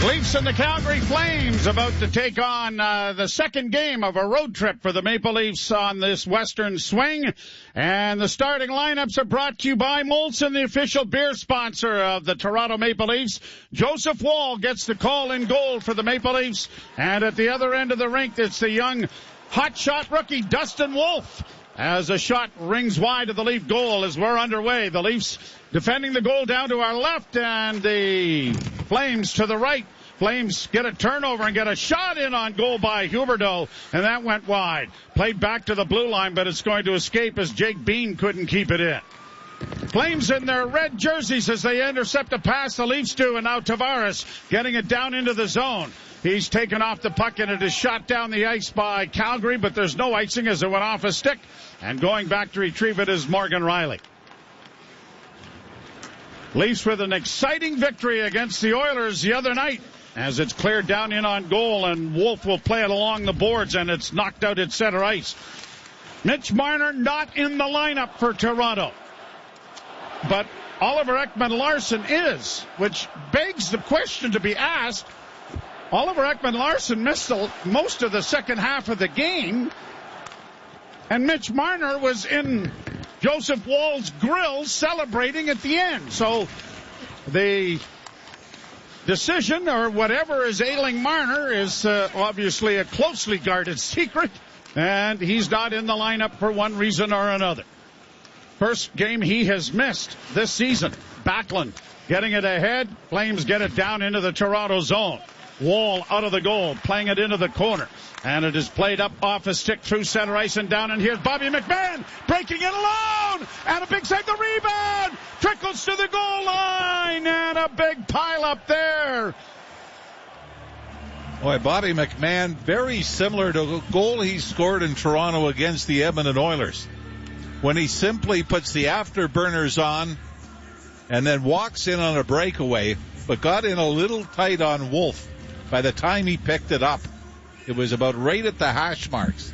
Leafs and the Calgary Flames about to take on the second game of a road trip for the Maple Leafs on this western swing. And the starting lineups are brought to you by Molson, the official beer sponsor of the Toronto Maple Leafs. Joseph Woll gets the call in goal for the Maple Leafs. And at the other end of the rink, it's the young hotshot rookie Dustin Wolf. As a shot rings wide of the Leaf goal as we're underway. The Leafs defending the goal down to our left and the Flames to the right. Flames get a turnover and get a shot in on goal by Huberdeau, and that went wide. Played back to the blue line, but it's going to escape as Jake Bean couldn't keep it in. Flames in their red jerseys as they intercept a pass. The Leafs do, and now Tavares getting it down into the zone. He's taken off the puck, and it is shot down the ice by Calgary, but there's no icing as it went off a stick. And going back to retrieve it is Morgan Rielly. Leafs with an exciting victory against the Oilers the other night as it's cleared down in on goal, and Wolf will play it along the boards, and it's knocked out at center ice. Mitch Marner not in the lineup for Toronto. But Oliver Ekman-Larsson is, which begs the question to be asked. Oliver Ekman-Larsson missed most of the second half of the game, and Mitch Marner was in Joseph Woll's grill celebrating at the end. So the decision, or whatever is ailing Marner, is obviously a closely guarded secret, and he's not in the lineup for one reason or another. First game he has missed this season. Backlund getting it ahead. Flames get it down into the Toronto zone. Woll out of the goal, playing it into the corner. And it is played up off a stick through center ice and down. And here's Bobby McMahon breaking it alone. And a big save, the rebound. Trickles to the goal line. And a big pile up there. Boy, Bobby McMahon, very similar to the goal he scored in Toronto against the Edmonton Oilers, when he simply puts the afterburners on and then walks in on a breakaway, but got in a little tight on Wolf. By the time he picked it up, it was about right at the hash marks.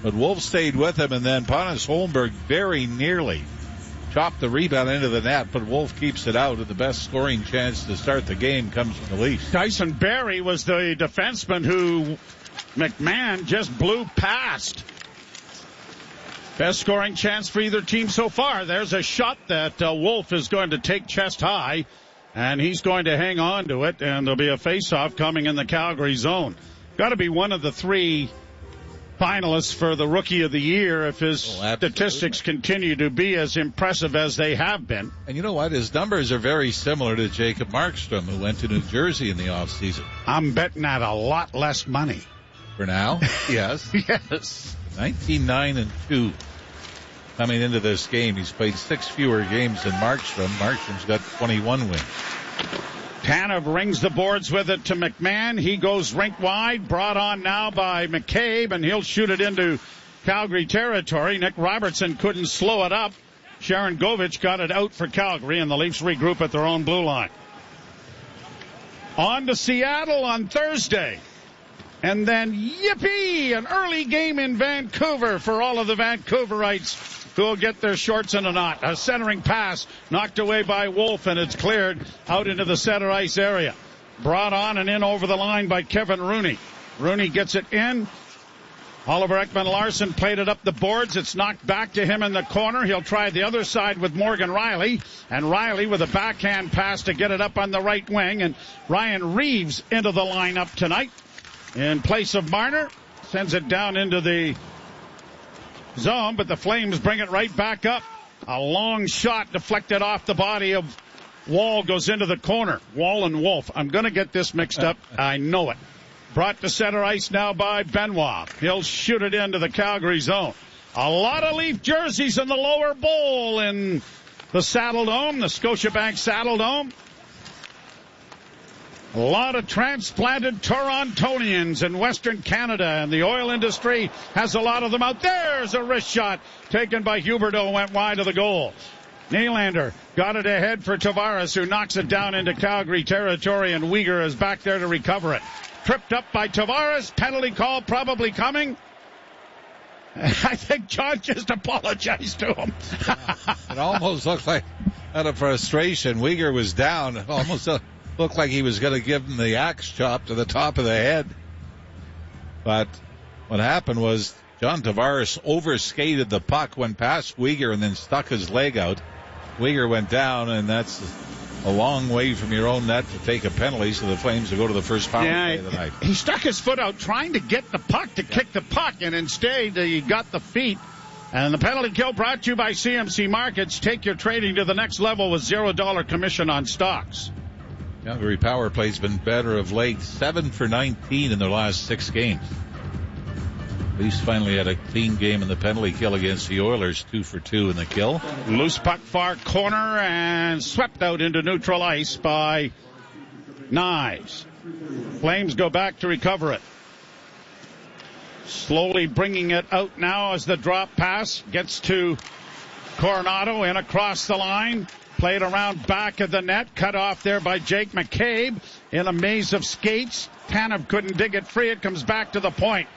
But Wolf stayed with him, and then Pontus Holmberg very nearly chopped the rebound into the net, but Wolf keeps it out, and the best scoring chance to start the game comes from the Leafs. Tyson Barrie was the defenseman who McMahon just blew past. Best scoring chance for either team so far. There's a shot that Wolf is going to take chest high, and he's going to hang on to it, and there'll be a face-off coming in the Calgary zone. Got to be one of the three finalists for the Rookie of the Year if his statistics continue to be as impressive as they have been. And you know what? His numbers are very similar to Jacob Markstrom, who went to New Jersey in the offseason. I'm betting at a lot less money. For now? Yes. Yes. 19-9-2 coming into this game. He's played 6 fewer games than Markstrom. Markstrom's got 21 wins. Tanev rings the boards with it to McMahon. He goes rink wide, brought on now by McCabe, and he'll shoot it into Calgary territory. Nick Robertson couldn't slow it up. Sharon Govich got it out for Calgary, and the Leafs regroup at their own blue line. On to Seattle on Thursday. And then, yippee, an early game in Vancouver for all of the Vancouverites who will get their shorts in a knot. A centering pass knocked away by Wolf, and it's cleared out into the center ice area. Brought on and in over the line by Kevin Rooney. Rooney gets it in. Oliver Ekman-Larsson played it up the boards. It's knocked back to him in the corner. He'll try the other side with Morgan Rielly. And Rielly with a backhand pass to get it up on the right wing. And Ryan Reeves into the lineup tonight in place of Marner. Sends it down into the zone, but the Flames bring it right back up. A long shot deflected off the body of Woll, goes into the corner. Woll and Wolf. I'm going to get this mixed up. I know it. Brought to center ice now by Benoit. He'll shoot it into the Calgary zone. A lot of Leaf jerseys in the lower bowl in the Saddle Dome, the Scotiabank Saddle Dome. A lot of transplanted Torontonians in Western Canada, and the oil industry has a lot of them out. There's a wrist shot taken by Huberdeau, went wide of the goal. Nylander got it ahead for Tavares, who knocks it down into Calgary territory, and Weegar is back there to recover it. Tripped up by Tavares, penalty call probably coming. I think John just apologized to him. It almost looked like out of frustration. Weegar was down. Almost Looked like he was going to give him the axe chop to the top of the head. But what happened was John Tavares overskated the puck, went past Weegar, and then stuck his leg out. Weegar went down, and that's a long way from your own net to take a penalty, so the Flames will go to the first power play of the night. He stuck his foot out trying to get the puck to kick the puck, and instead he got the feet. And the penalty kill brought to you by CMC Markets. Take your trading to the next level with $0 commission on stocks. Calgary power play's been better of late. 7 for 19 in their last 6 games. Leafs finally had a clean game in the penalty kill against the Oilers, 2 for 2 in the kill. Loose puck far corner and swept out into neutral ice by Knies. Flames go back to recover it. Slowly bringing it out now as the drop pass gets to Coronado and across the line. Played around back of the net. Cut off there by Jake McCabe in a maze of skates. Tanev couldn't dig it free. It comes back to the point.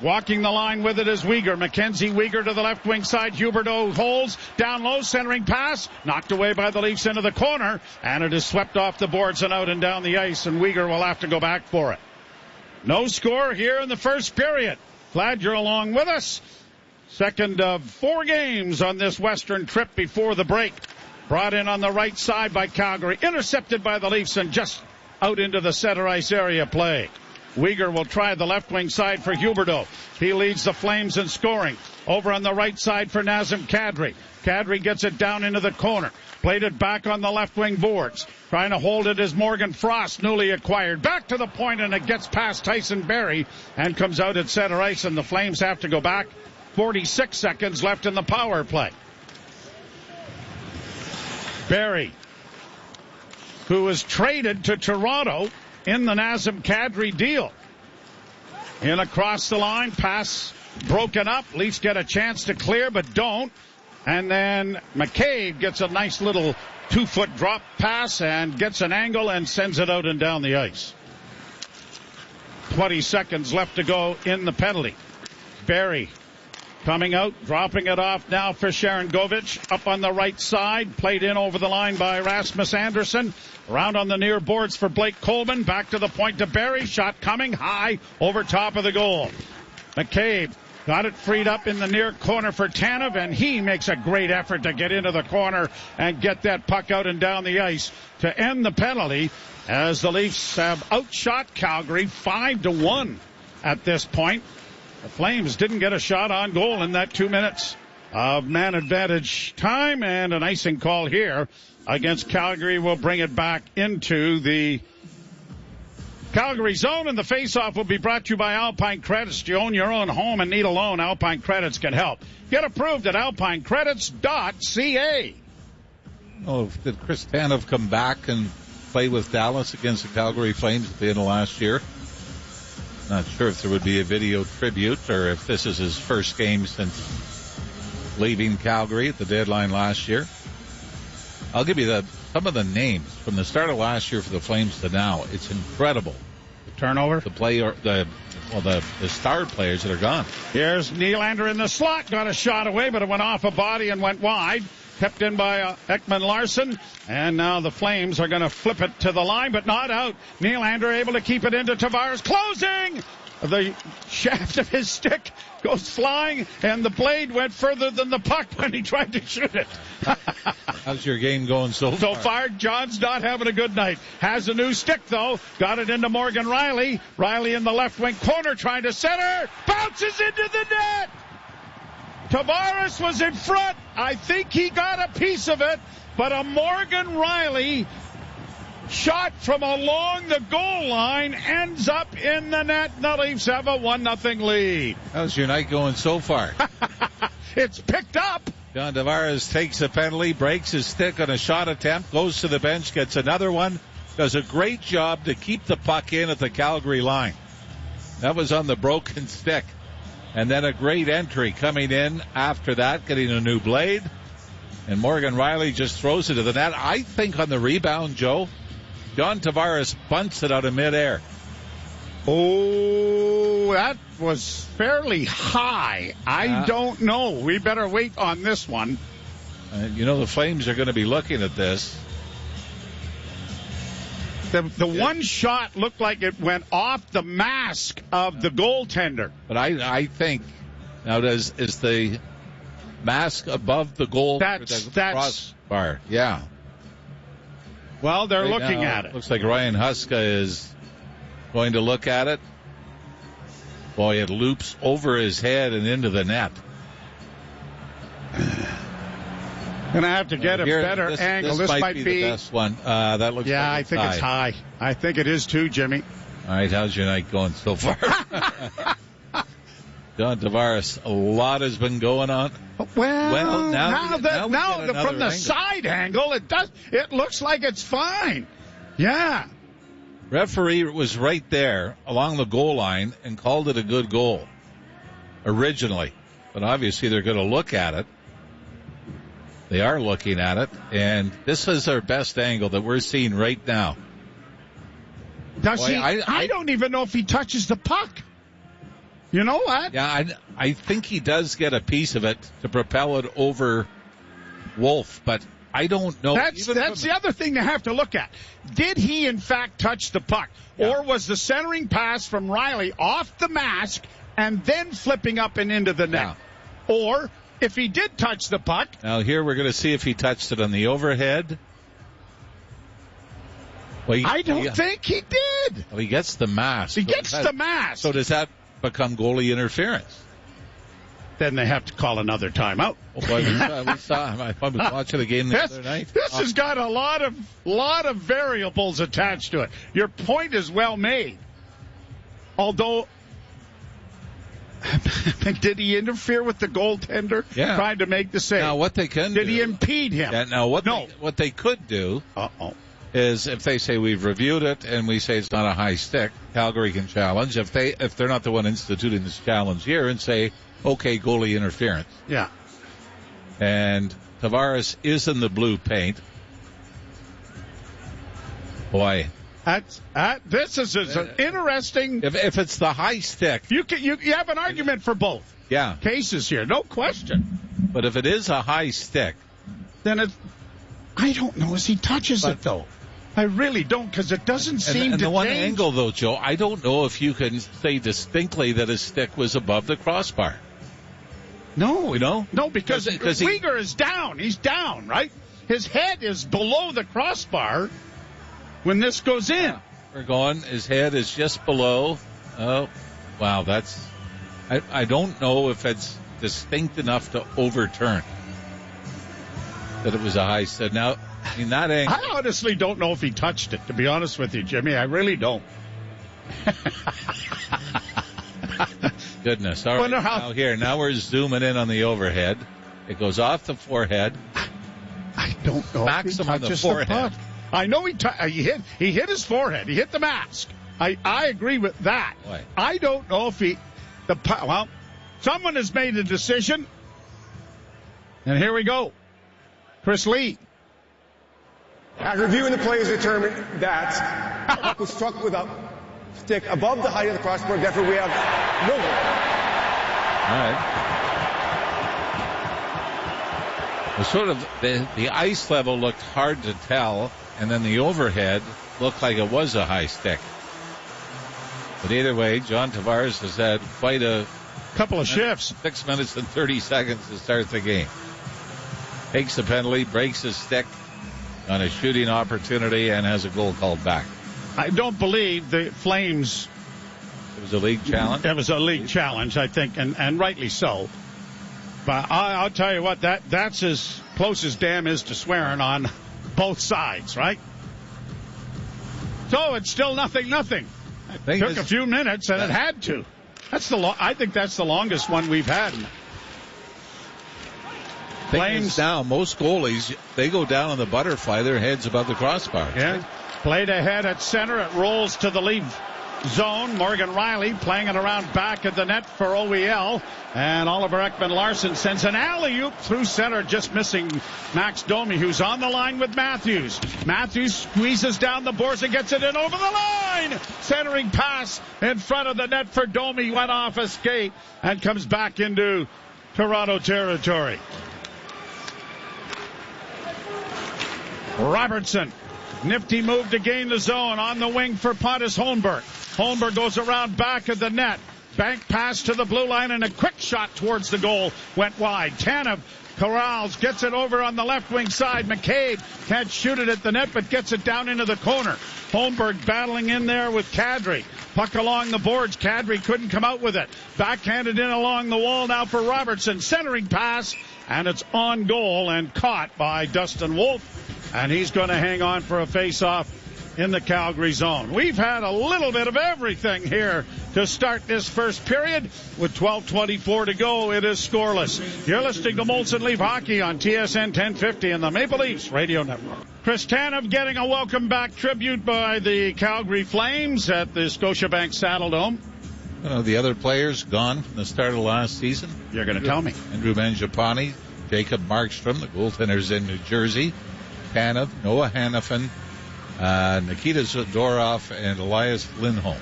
Walking the line with it is Weegar. Mackenzie Weegar to the left wing side. Huberdeau holds. Down low, centering pass. Knocked away by the Leafs into the corner. And it is swept off the boards and out and down the ice. And Weegar will have to go back for it. No score here in the first period. Glad you're along with us. Second of 4 games on this Western trip before the break. Brought in on the right side by Calgary. Intercepted by the Leafs and just out into the center ice area play. Weegar will try the left wing side for Huberdeau. He leads the Flames in scoring. Over on the right side for Nazem Kadri. Kadri gets it down into the corner. Played it back on the left wing boards. Trying to hold it is Morgan Frost, newly acquired. Back to the point, and it gets past Tyson Barrie and comes out at center ice, and the Flames have to go back. 46 seconds left in the power play. Barrie, who was traded to Toronto in the Nazem Kadri deal. In across the line, pass broken up. Leafs get a chance to clear, but don't. And then McCabe gets a nice little 2-foot drop pass and gets an angle and sends it out and down the ice. 20 seconds left to go in the penalty. Barrie coming out, dropping it off now for Sharangovich. Up on the right side, played in over the line by Rasmus Andersson. Around on the near boards for Blake Coleman. Back to the point to Barrie. Shot coming high over top of the goal. McCabe got it freed up in the near corner for Tanev, and he makes a great effort to get into the corner and get that puck out and down the ice to end the penalty, as the Leafs have outshot Calgary 5-1 at this point. The Flames didn't get a shot on goal in that 2 minutes of man advantage time, and an icing call here against Calgary will bring it back into the Calgary zone, and the face-off will be brought to you by Alpine Credits. Do you own your own home and need a loan? Alpine Credits can help. Get approved at alpinecredits.ca. Oh, did Chris Tanev come back and play with Dallas against the Calgary Flames at the end of last year? Not sure if there would be a video tribute or if this is his first game since leaving Calgary at the deadline last year. I'll give you some of the names from the start of last year for the Flames to now. It's incredible. The turnover? The star players that are gone. Here's Nylander in the slot. Got a shot away, but it went off a body and went wide. Kept in by Ekman Larsson. And now the Flames are going to flip it to the line, but not out. Nylander able to keep it into Tavares. Closing! The shaft of his stick goes flying, and the blade went further than the puck when he tried to shoot it. How's your game going so far? So far, John's not having a good night. Has a new stick, though. Got it into Morgan Riley. Riley in the left wing corner trying to center. Bounces into the net. Tavares was in front. I think he got a piece of it, but a Morgan Riley shot from along the goal line ends up in the net. The Leafs have a 1-0 lead. How's your night going so far? It's picked up. John Tavares takes a penalty, breaks his stick on a shot attempt, goes to the bench, gets another one, does a great job to keep the puck in at the Calgary line. That was on the broken stick. And then a great entry coming in after that, getting a new blade. And Morgan Riley just throws it to the net. I think on the rebound, Joe, John Tavares bunts it out of midair. Oh, that was fairly high. I don't know. We better wait on this one. The Flames are going to be looking at this. The one shot looked like it went off the mask of the goaltender. But I think now is the mask above the goal? That's crossbar. Yeah. Well, they're Right looking now, at it. Looks like Ryan Huska is going to look at it. Boy, it loops over his head and into the net. Gonna have to get a better angle. This might be the best one. That looks. Yeah, like I think it's high. I think it is too, Jimmy. All right, how's your night going so far? John Tavares, a lot has been going on. Well, now from the angle. side angle, it looks like it's fine. Yeah. Referee was right there along the goal line and called it a good goal originally. But obviously they're going to look at it. They are looking at it. And this is our best angle that we're seeing right now. I don't even know if he touches the puck. You know what? Yeah, I think he does get a piece of it to propel it over Wolf, but I don't know. That's the other thing to have to look at. Did he, in fact, touch the puck? Yeah. Or was the centering pass from Riley off the mask and then flipping up and into the net? Yeah. Or, if he did touch the puck... Now, here we're going to see if he touched it on the overhead. Well, I don't think he did. Well, he gets the mask. He gets the mask. So does that become goalie interference? Then they have to call another timeout. Oh, boy, we saw him. I was watching the game the other night. This has got a lot of variables attached to it. Your point is well made. Although, did he interfere with the goaltender trying to make the save? Now, what they can did he impede him? Yeah, now, what they could do is if they say we've reviewed it and we say it's not a high stick, Calgary can challenge. If they're not the one instituting this challenge here and say, okay, goalie interference. Yeah. And Tavares is in the blue paint. Boy. This is an interesting... If it's the high stick... You have an argument for both cases here, no question. But if it is a high stick... Then I don't know as he touches it, though. I really don't, because it doesn't seem to the one change. Angle, though, Joe, I don't know if you can say distinctly that his stick was above the crossbar. No. You know? No, because Weegar is down. He's down, right? His head is below the crossbar when this goes in. Yeah. We're going, his head is just below. Oh, wow, that's... I don't know if it's distinct enough to overturn that it was a high stick. Now... In that angle. I honestly don't know if he touched it, to be honest with you, Jimmy. I really don't. Goodness. All right. Now we're zooming in on the overhead. It goes off the forehead. I don't know if he touches the forehead. I know he hit his forehead. He hit the mask. I agree with that. Boy. I don't know if someone has made a decision. And here we go. Chris Lee. After reviewing the play, has determined that the puck was struck with a stick above the height of the crossbar. Therefore, we have no goal. All right. Well, sort of the ice level looked hard to tell, and then the overhead looked like it was a high stick. But either way, John Tavares has had quite a couple of shifts. 6 minutes and 30 seconds to start the game. Takes the penalty, breaks his stick on a shooting opportunity, and has a goal called back. I don't believe the Flames... It was a league challenge? It was a league challenge, I think, and rightly so. But I'll tell you what, that's as close as damn is to swearing on both sides, right? So it's still 0-0. It took a few minutes, and it had to. I think that's the longest one we've had. Flames now, most goalies, they go down on the butterfly, their heads above the crossbar. Yeah. Right? Played ahead at center. It rolls to the Leaf zone. Morgan Riley playing it around back of the net for OEL. And Oliver Ekman-Larsson sends an alley-oop through center, just missing Max Domi, who's on the line with Matthews. Matthews squeezes down the boards and gets it in over the line. Centering pass in front of the net for Domi. Went off a skate and comes back into Toronto territory. Robertson Nifty move to gain the zone. On the wing for punt is Holmberg. Holmberg goes around back of the net. Bank pass to the blue line and a quick shot towards the goal went wide. Tanev corrals, gets it over on the left wing side. McCabe can't shoot it at the net but gets it down into the corner. Holmberg battling in there with Kadri. Puck along the boards. Kadri couldn't come out with it. Backhanded in along the wall now for Robertson. Centering pass, and it's on goal and caught by Dustin Wolf. And he's going to hang on for a face-off in the Calgary zone. We've had a little bit of everything here to start this first period. With 12:24 to go, it is scoreless. You're listening to Molson Leaf Hockey on TSN 1050 and the Maple Leafs Radio Network. Chris Tanev getting a welcome back tribute by the Calgary Flames at the Scotiabank Saddledome. The other players gone from the start of last season. You're going to tell me. Andrew Mangiapane, Jacob Markstrom, the goaltenders in New Jersey, Tanev, Noah Hannafin, Nikita Zadorov, and Elias Lindholm.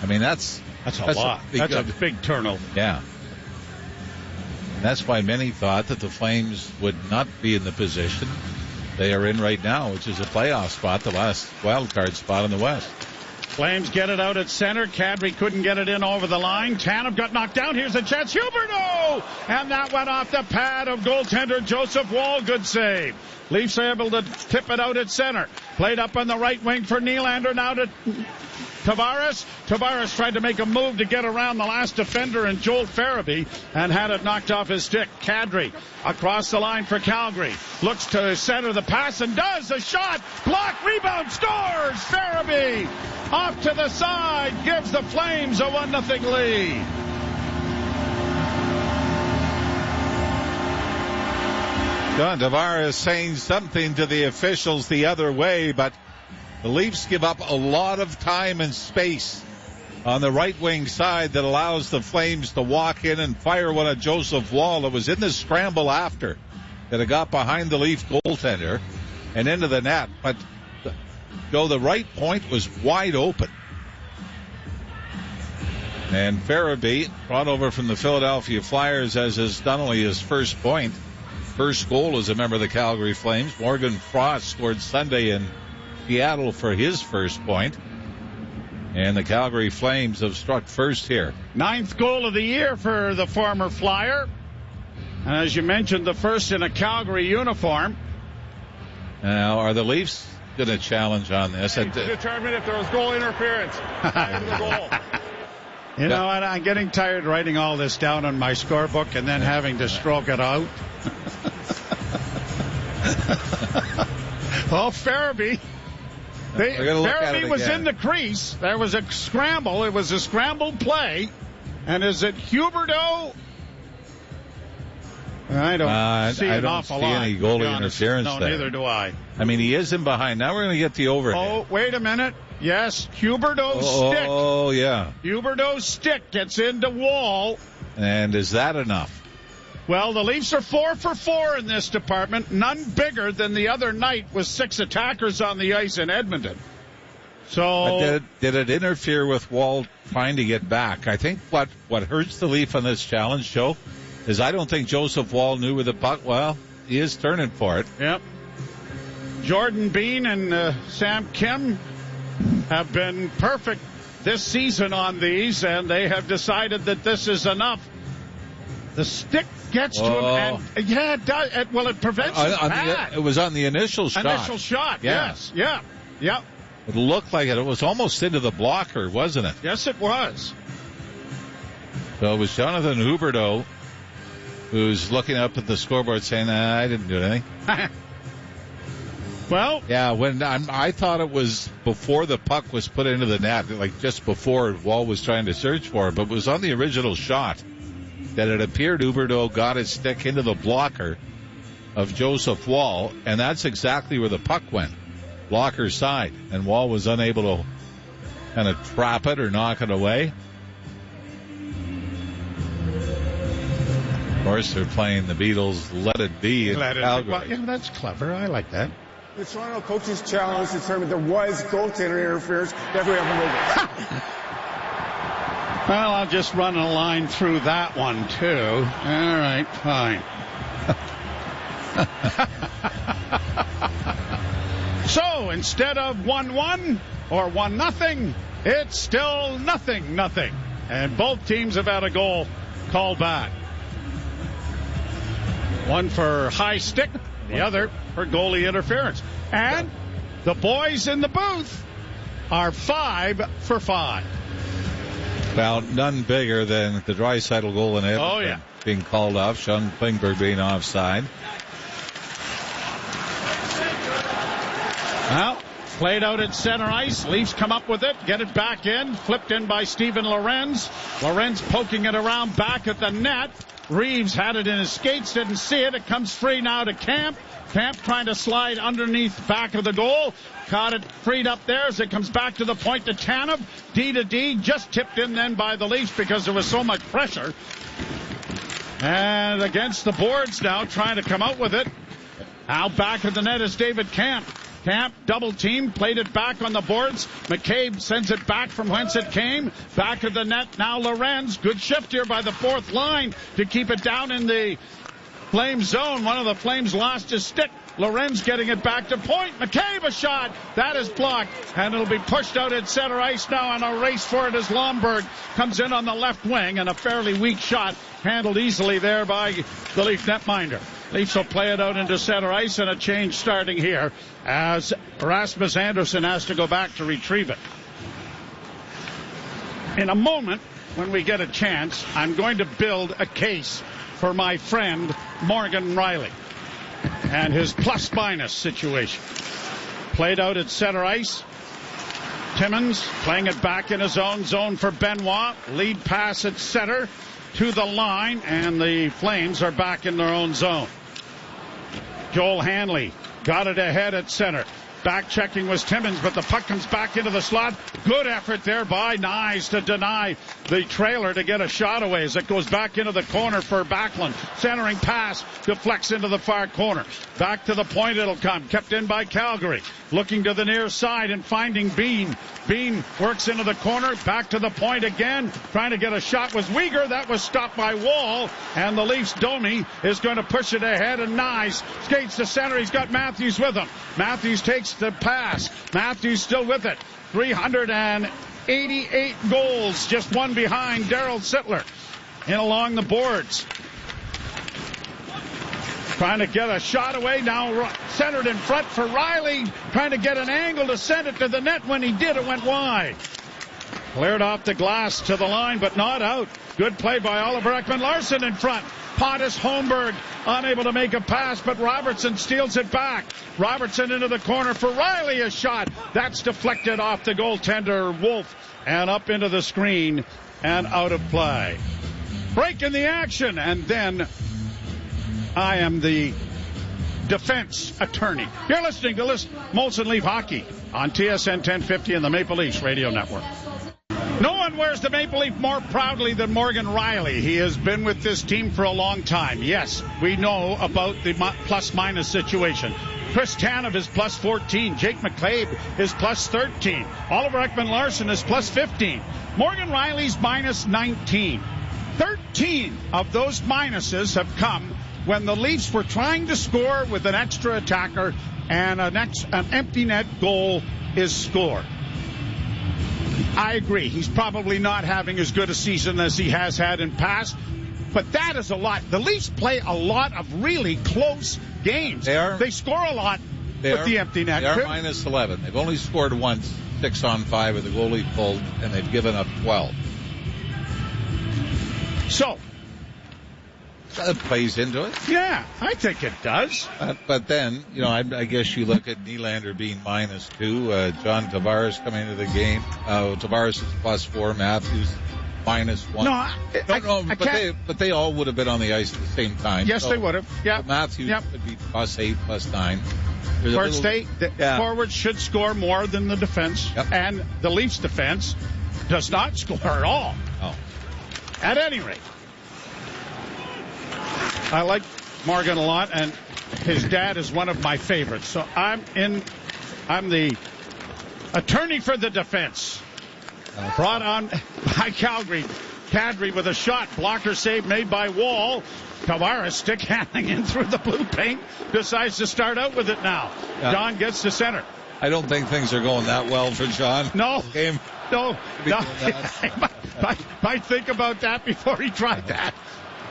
I mean, that's a lot. That's a big turnover. Yeah. And that's why many thought that the Flames would not be in the position they are in right now, which is a playoff spot, the last wild card spot in the West. Flames get it out at center. Kadri couldn't get it in over the line. Tanev got knocked down. Here's a chance. Huberdeau! And that went off the pad of goaltender Joseph Woll. Good save. Leafs able to tip it out at center. Played up on the right wing for Nylander. Now to Tavares. Tavares tried to make a move to get around the last defender and Joel Farabee and had it knocked off his stick. Kadri across the line for Calgary. Looks to center the pass and does. A shot. Block. Rebound. Scores. Farabee off to the side. Gives the Flames a 1-0 lead. John Tavares saying something to the officials the other way, but the Leafs give up a lot of time and space on the right wing side that allows the Flames to walk in and fire one at Joseph Woll. That was in the scramble after that it got behind the Leaf goaltender and into the net. But the right point was wide open. And Farabee, brought over from the Philadelphia Flyers, as has done only his first point. First goal as a member of the Calgary Flames. Morgan Frost scored Sunday in Seattle for his first point. And the Calgary Flames have struck first here. 9th goal of the year for the former Flyer. And as you mentioned, the first in a Calgary uniform. Now, are the Leafs going to challenge on this? To determine if there was goal interference. The goal. You know what? I'm getting tired writing all this down on my scorebook and then having to stroke it out. Well, Farabee. Farabee was in the crease. There was a scramble. It was a scrambled play. And is it Huberdeau? I don't see an awful lot. Any goalie interference there. No, neither do I. I mean, he is in behind. Now we're going to get the overhead. Oh, wait a minute. Yes, Huberdeau's stick. Oh, yeah. Huberdeau's stick gets into Woll. And is that enough? Well, the Leafs are 4 for 4 in this department. None bigger than the other night with 6 attackers on the ice in Edmonton. So, but did it interfere with Woll trying to get back? I think what hurts the Leaf on this challenge, Joe, is I don't think Joseph Woll knew where the puck. Well, he is turning for it. Yep. Jordan Bean and Sam Kim have been perfect this season on these, and they have decided that this is enough. The stick gets to him, and yeah, it does. It prevents his pad. It was on the initial shot. Yes. Yeah. It looked like it. It was almost into the blocker, wasn't it? Yes, it was. So it was Jonathan Huberdeau who's looking up at the scoreboard saying, I didn't do anything. Well, yeah, when I thought it was before the puck was put into the net, like just before Woll was trying to search for it, but it was on the original shot that it appeared Huberdeau got his stick into the blocker of Joseph Woll, and that's exactly where the puck went, blocker side, and Woll was unable to kind of trap it or knock it away. Of course, they're playing the Beatles' Let It Be in Calgary. Well, yeah, that's clever. I like that. The Toronto Coaches Challenge determined there was goaltender interference. Definitely have a Well, I'll just run a line through that one, too. All right, fine. So, instead of 1-1 or 1-0, it's still 0-0. And both teams have had a goal called back. One for high stick, the other for goalie interference. And the boys in the booth are 5 for 5. Well, none bigger than the Draisaitl goal in Edmonton being called off. Sean Klingberg being offside. Well, played out at center ice. Leafs come up with it, get it back in. Flipped in by Steven Lorenz. Lorenz poking it around back at the net. Reeves had it in his skates, didn't see it. It comes free now to Camp. Camp trying to slide underneath back of the goal. Caught it freed up there as it comes back to the point to Tanev. D to D, just tipped in then by the Leafs because there was so much pressure. And against the boards now, trying to come out with it. Now back of the net is David Camp. Camp double team, played it back on the boards. McCabe sends it back from whence it came. Back of the net now Lorenz. Good shift here by the fourth line to keep it down in the Flames zone. One of the Flames lost his stick. Lorenz getting it back to point. McCabe a shot. That is blocked. And it'll be pushed out at center ice now, and a race for it as Lomberg comes in on the left wing, and a fairly weak shot handled easily there by the Leaf netminder. Leafs will play it out into center ice, and a change starting here as Rasmus Andersson has to go back to retrieve it. In a moment, when we get a chance, I'm going to build a case for my friend Morgan Riley and his plus-minus situation. Played out at center ice. Timmins playing it back in his own zone for Benoit. Lead pass at center to the line, and the Flames are back in their own zone. Joel Hanley got it ahead at center. Back checking was Timmins, but the puck comes back into the slot. Good effort there by Nyes to deny the trailer to get a shot away as it goes back into the corner for Backlund. Centering pass deflects into the far corner. Back to the point it'll come. Kept in by Calgary. Looking to the near side and finding Bean. Bean works into the corner. Back to the point again. Trying to get a shot was Weegar. That was stopped by Wall. And the Leafs Domi is going to push it ahead, and Nyes skates to center. He's got Matthews with him. Matthews takes the pass. Matthews still with it. 388 goals. Just one behind Darryl Sittler. In along the boards. Trying to get a shot away. Now centered in front for Riley. Trying to get an angle to send it to the net. When he did, it went wide. Cleared off the glass to the line, but not out. Good play by Oliver Ekman-Larsson in front. Pontus Holmberg unable to make a pass, but Robertson steals it back. Robertson into the corner for Riley. A shot. That's deflected off the goaltender, Wolf, and up into the screen and out of play. Break in the action, and then I am the defense attorney. You're listening to Molson Leaf Hockey on TSN 1050 and the Maple Leafs Radio Network. No one wears the Maple Leaf more proudly than Morgan Riley. He has been with this team for a long time. Yes, we know about the plus-minus situation. Chris Tanev is plus 14. Jake McCabe is plus 13. Oliver Ekman-Larsson is plus 15. Morgan Riley's minus 19. 13 of those minuses have come when the Leafs were trying to score with an extra attacker and an empty net goal is scored. I agree. He's probably not having as good a season as he has had in past, but that is a lot. The Leafs play a lot of really close games. They score a lot with the empty net. They are minus 11. They've only scored once, 6-on-5 with the goalie pulled, and they've given up 12. So that plays into it. Yeah, I think it does. But then, I guess you look at Nylander being minus 2, John Tavares coming into the game. Tavares is plus 4, Matthews minus 1. But they all would have been on the ice at the same time. Yes, they would have. Yeah. Matthews would be plus 8, plus 9. Forwards should score more than the defense, and the Leafs defense does not score at all. Oh. At any rate, I like Morgan a lot, and his dad is one of my favorites. So I'm the attorney for the defense. Brought on by Calgary. Kadri with a shot. Blocker save made by Wall. Tavares stick handling in through the blue paint. Decides to start out with it now. John gets to center. I don't think things are going that well for John. No. Game. No. Might think about that before he tried that.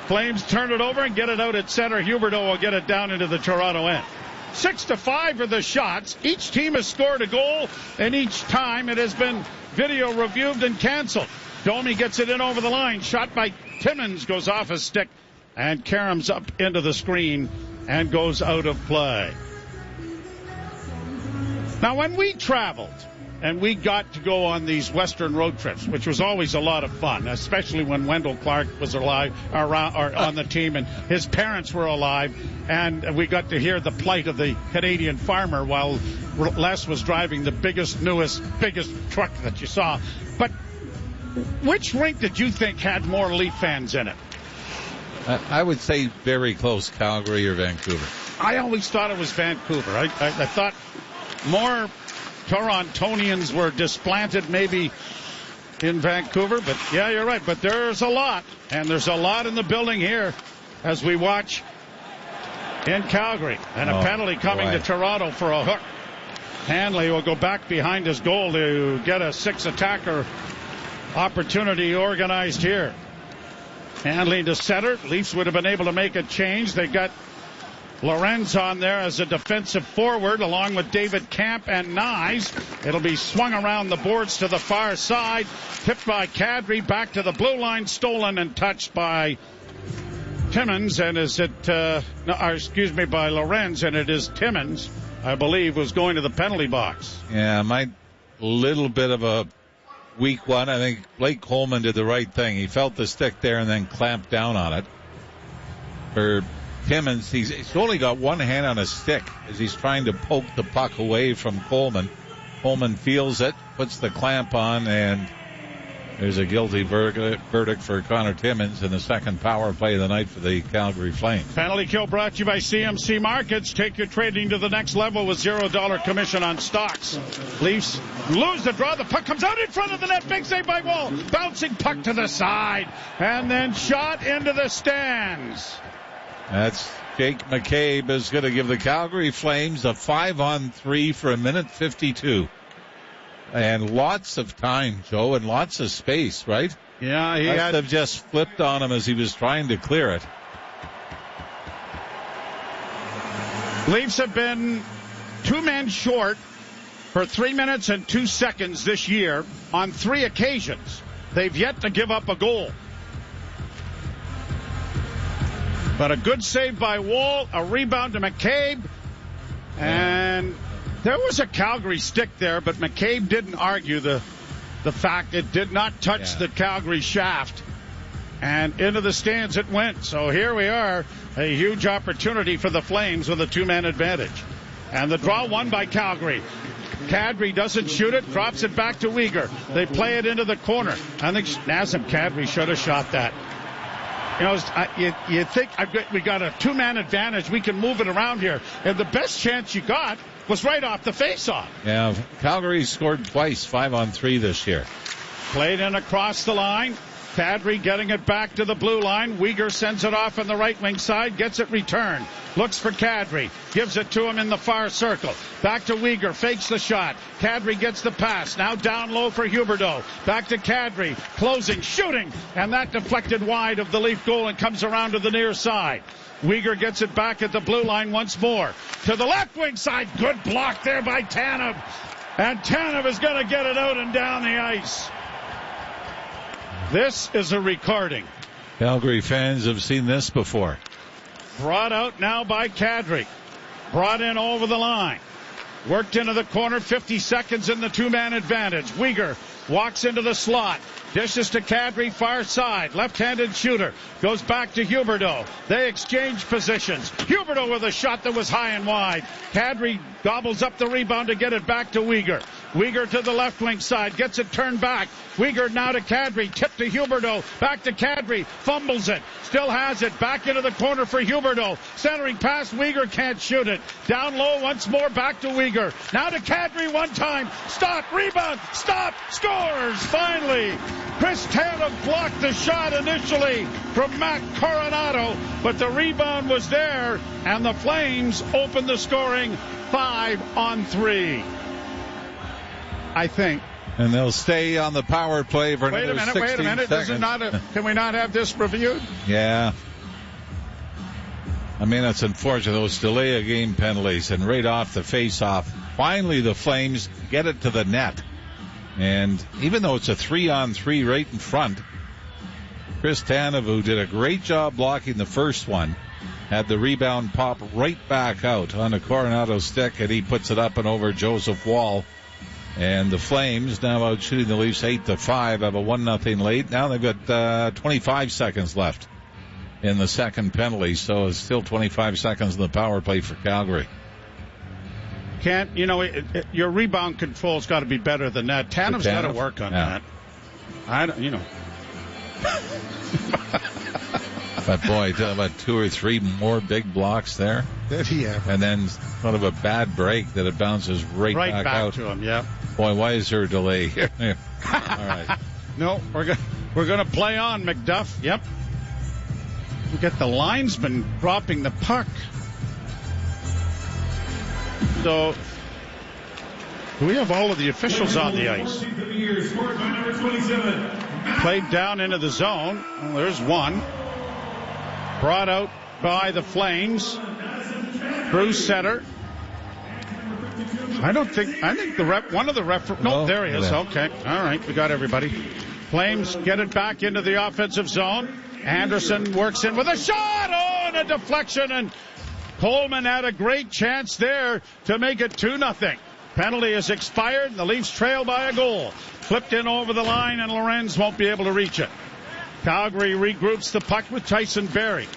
Flames turn it over and get it out at center. Huberdeau will get it down into the Toronto end. 6-5 are the shots. Each team has scored a goal, and each time it has been video reviewed and canceled. Domi gets it in over the line. Shot by Timmins goes off his stick and caroms up into the screen and goes out of play. Now, when we traveled and we got to go on these Western road trips, which was always a lot of fun, especially when Wendell Clark was alive or on the team and his parents were alive, and we got to hear the plight of the Canadian farmer while Les was driving the biggest truck that you saw. But which rink did you think had more Leaf fans in it? I would say very close, Calgary or Vancouver. I always thought it was Vancouver. I thought more Torontonians were displanted maybe in Vancouver, but yeah, you're right. But there's a lot, and there's a lot in the building here as we watch in Calgary. And a penalty coming to Toronto for a hook. Hanley will go back behind his goal to get a six-attacker opportunity organized here. Hanley to center. Leafs would have been able to make a change. They got Lorenz on there as a defensive forward along with David Camp and Nyes. It'll be swung around the boards to the far side. Tipped by Kadri. Back to the blue line. Stolen and touched by Timmins. And by Lorenz. And it is Timmins, I believe, was going to the penalty box. Yeah, my little bit of a weak one. I think Blake Coleman did the right thing. He felt the stick there and then clamped down on it. For Timmins, he's only got one hand on his stick as he's trying to poke the puck away from Coleman. Coleman feels it, puts the clamp on, and there's a guilty verdict for Connor Timmins in the second power play of the night for the Calgary Flames. Penalty kill brought to you by CMC Markets. Take your trading to the next level with $0 commission on stocks. Leafs lose the draw. The puck comes out in front of the net. Big save by Wall. Bouncing puck to the side. And then shot into the stands. That's Jake McCabe is going to give the Calgary Flames a 5-on-3 for 1:52. And lots of time, Joe, and lots of space, right? Yeah, he must have just flipped on him as he was trying to clear it. Leafs have been 2 men short for 3 minutes and 2 seconds this year on 3 occasions. They've yet to give up a goal. But a good save by Wall, a rebound to McCabe, and there was a Calgary stick there, but McCabe didn't argue the fact it did not touch the Calgary shaft. And into the stands it went. So here we are, a huge opportunity for the Flames with a 2-man advantage. And the draw won by Calgary. Kadri doesn't shoot it, drops it back to Uyghur. They play it into the corner. I think Nazem Kadri should have shot that. You know, you think we got a 2-man advantage. We can move it around here. And the best chance you got was right off the faceoff. Yeah, Calgary scored twice, 5-on-3 this year. Played in across the line. Kadri getting it back to the blue line. Uyghur sends it off on the right wing side, gets it returned. Looks for Kadri, gives it to him in the far circle. Back to Uyghur, fakes the shot. Kadri gets the pass, now down low for Huberdeau. Back to Kadri, closing, shooting, and that deflected wide of the Leaf goal and comes around to the near side. Uyghur gets it back at the blue line once more. To the left wing side, good block there by Tanev. And Tanev is going to get it out and down the ice. This is a recording. Calgary fans have seen this before. Brought out now by Kadri. Brought in over the line. Worked into the corner, 50 seconds in the 2-man advantage. Uyghur walks into the slot. Dishes to Kadri, far side. Left-handed shooter. Goes back to Huberdeau. They exchange positions. Huberdeau with a shot that was high and wide. Kadri gobbles up the rebound to get it back to Uyghur. Uyghur to the left wing side. Gets it turned back. Uyghur now to Kadri. Tip to Huberdeau. Back to Kadri. Fumbles it. Still has it. Back into the corner for Huberdeau. Centering pass. Uyghur can't shoot it. Down low once more. Back to Uyghur. Now to Kadri one time. Stop. Rebound. Stop. Scores. Finally. Chris Tanev blocked the shot initially from Matt Coronado, but the rebound was there, and the Flames opened the scoring 5-on-3. I think. And they'll stay on the power play for another 16 Wait a minute. seconds. Can we not have this reviewed? Yeah. I mean, it's unfortunate. Those delay of game penalties and right off the face-off. Finally, the Flames get it to the net. And even though it's a 3-on-3 right in front, Chris Tanev, who did a great job blocking the first one, had the rebound pop right back out on a Coronado stick, and he puts it up and over Joseph Wall. And the Flames, now out shooting the Leafs 8-5, have a 1-0 lead. Now they've got 25 seconds left in the second penalty, so it's still 25 seconds in the power play for Calgary. Your rebound control's got to be better than that. Tanev's got to work on that. But boy, about 2 or 3 more big blocks there. Did he ever? And then sort of a bad break that it bounces right back out to him. Yeah. Boy, why is there a delay here? All right. No, we're gonna play on, McDuff. Yep. We get the linesman dropping the puck. So we have all of the officials on the ice. Played down into the zone. Well, there's one. Brought out by the Flames. Through center. I think one of the no, there he is. Okay. All right. We got everybody. Flames get it back into the offensive zone. Anderson works in with a shot. Oh, and a deflection. And Coleman had a great chance there to make it 2-0. Penalty is expired, and the Leafs trail by a goal. Flipped in over the line, and Lorenz won't be able to reach it. Calgary regroups the puck with Tyson Barrie.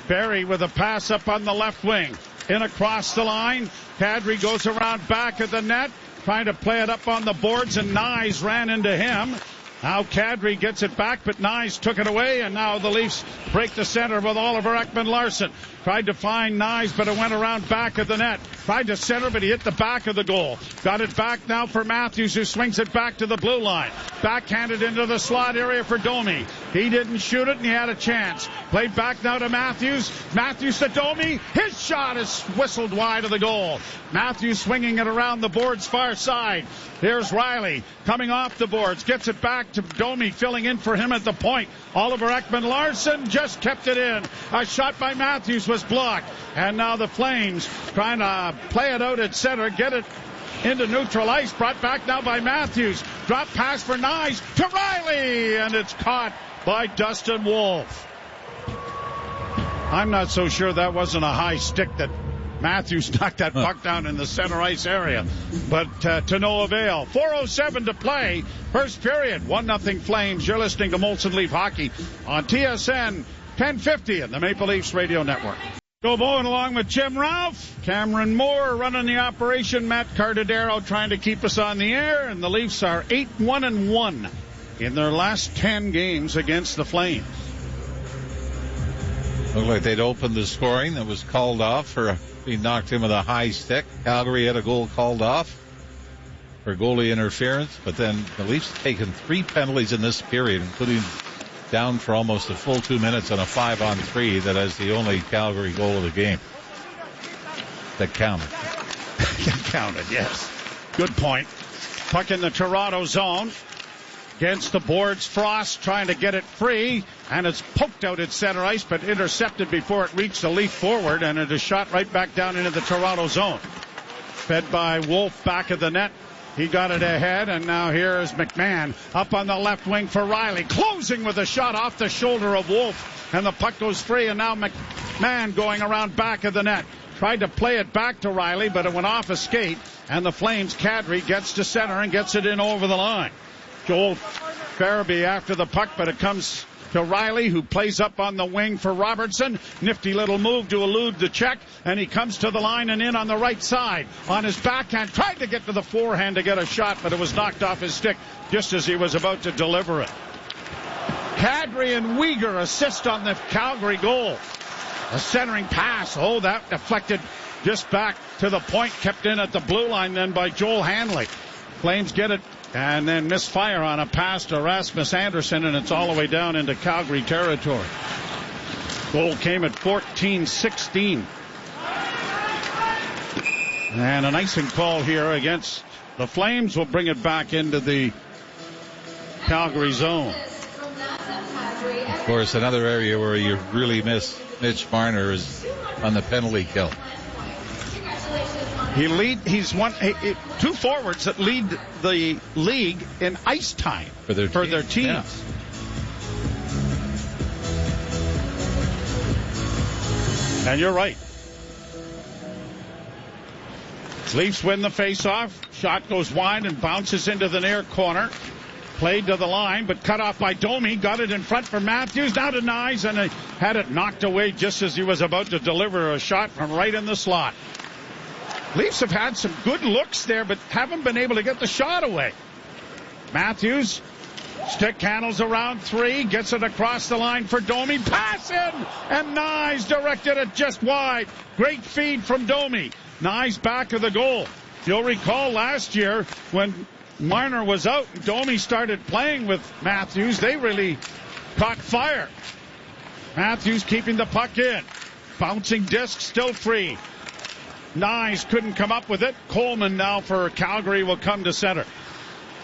Barrie with a pass up on the left wing. In across the line. Kadri goes around back of the net, trying to play it up on the boards, and Nyes ran into him. Now Kadri gets it back, but Nyes took it away, and now the Leafs break the center with Oliver Ekman-Larsson. Tried to find Nyes, but it went around back of the net. Tried to center, but he hit the back of the goal. Got it back now for Matthews, who swings it back to the blue line. Backhanded into the slot area for Domi. He didn't shoot it, and he had a chance. Played back now to Matthews. Matthews to Domi. His shot is whistled wide of the goal. Matthews swinging it around the boards far side. Here's Riley coming off the boards. Gets it back to Domi, filling in for him at the point. Oliver Ekman-Larsson just kept it in. A shot by Matthews was blocked. And now the Flames trying to play it out at center, get it into neutral ice, brought back now by Matthews. Drop pass for Nyes to Riley, and it's caught by Dustin Wolf. I'm not so sure that wasn't a high stick that Matthews knocked that puck down in the center ice area, but to no avail. 4:07 to play, first period, 1-0 Flames. You're listening to Molson Leaf Hockey on TSN 1050 and the Maple Leafs Radio Network. Joe Bowen along with Jim Ralph. Cameron Moore running the operation. Matt Cardadero trying to keep us on the air. And the Leafs are 8-1-1 in their last 10 games against the Flames. Looked like they'd opened the scoring. That was called off for being knocked in with a high stick. Calgary had a goal called off for goalie interference. But then the Leafs taken 3 penalties in this period, including down for almost a full 2 minutes on a 5-on-3 that is the only Calgary goal of the game. That counted. That counted, yes. Good point. Puck in the Toronto zone. Against the boards, Frost trying to get it free, and it's poked out at center ice, but intercepted before it reached the Leaf forward, and it is shot right back down into the Toronto zone. Fed by Wolf back of the net. He got it ahead, and now here's McMahon up on the left wing for Riley, closing with a shot off the shoulder of Wolf, and the puck goes free, and now McMahon going around back of the net. Tried to play it back to Riley, but it went off a skate, and the Flames' Kadri gets to center and gets it in over the line. Joel Farabee after the puck, but it comes to Riley, who plays up on the wing for Robertson. Nifty little move to elude the check, and he comes to the line and in on the right side. On his backhand, tried to get to the forehand to get a shot, but it was knocked off his stick just as he was about to deliver it. Kadri and Weegar assist on the Calgary goal. A centering pass. Oh, that deflected just back to the point, kept in at the blue line then by Joel Hanley. Flames get it and then misfire on a pass to Rasmus Andersson, and it's all the way down into Calgary territory. Goal came at 14-16. And an icing call here against The Flames will bring it back into the Calgary zone. Of course, another area where you really miss Mitch Marner is on the penalty kill. He's two forwards that lead the league in ice time for their teams. Yeah. And you're right. Leafs win the face-off. Shot goes wide and bounces into the near corner. Played to the line, but cut off by Domi. Got it in front for Matthews. Now denies, and he had it knocked away just as he was about to deliver a shot from right in the slot. Leafs have had some good looks there, but haven't been able to get the shot away. Matthews, stick handles around 3, gets it across the line for Domi. Pass in, and Nyes directed it just wide. Great feed from Domi. Nyes back of the goal. You'll recall last year when Marner was out, Domi started playing with Matthews. They really caught fire. Matthews keeping the puck in. Bouncing disc, still free. Nyes couldn't come up with it. Coleman now for Calgary will come to center.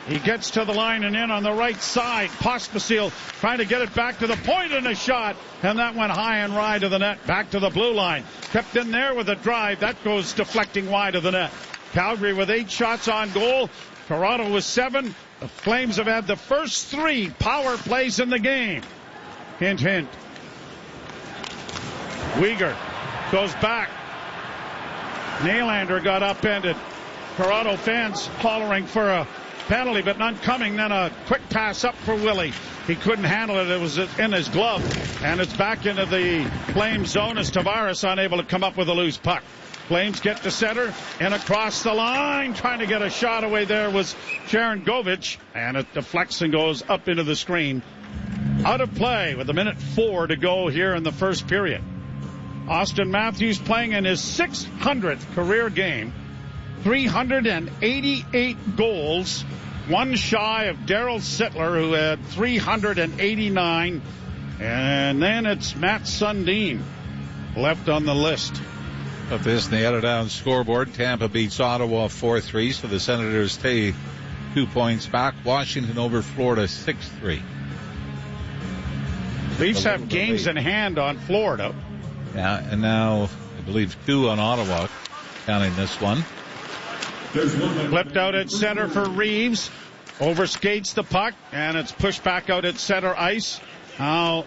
He gets to the line and in on the right side. Pospisil trying to get it back to the point and a shot. And that went high and wide of the net. Back to the blue line. Kept in there with a drive. That goes deflecting wide of the net. Calgary with 8 shots on goal. Toronto with 7. The Flames have had the first 3 power plays in the game. Hint, hint. Weegar goes back. Nylander got upended. Toronto fans hollering for a penalty, but none coming. Then a quick pass up for Willie. He couldn't handle it. It was in his glove. And it's back into the Flames zone as Tavares unable to come up with a loose puck. Flames get to center and across the line. Trying to get a shot away there was Sharon Govich. And it deflects and goes up into the screen. Out of play with 1:04 to go here in the first period. Austin Matthews playing in his 600th career game. 388 goals. One shy of Darryl Sittler, who had 389. And then it's Matt Sundin left on the list. Of this, they added down scoreboard. Tampa beats Ottawa 4-3, so the Senators stay 2 points back. Washington over Florida 6-3. Leafs have games in hand on Florida. Yeah, and now I believe 2 on Ottawa, counting this one. Flipped out at center for Reeves. Overskates the puck, and it's pushed back out at center ice. Now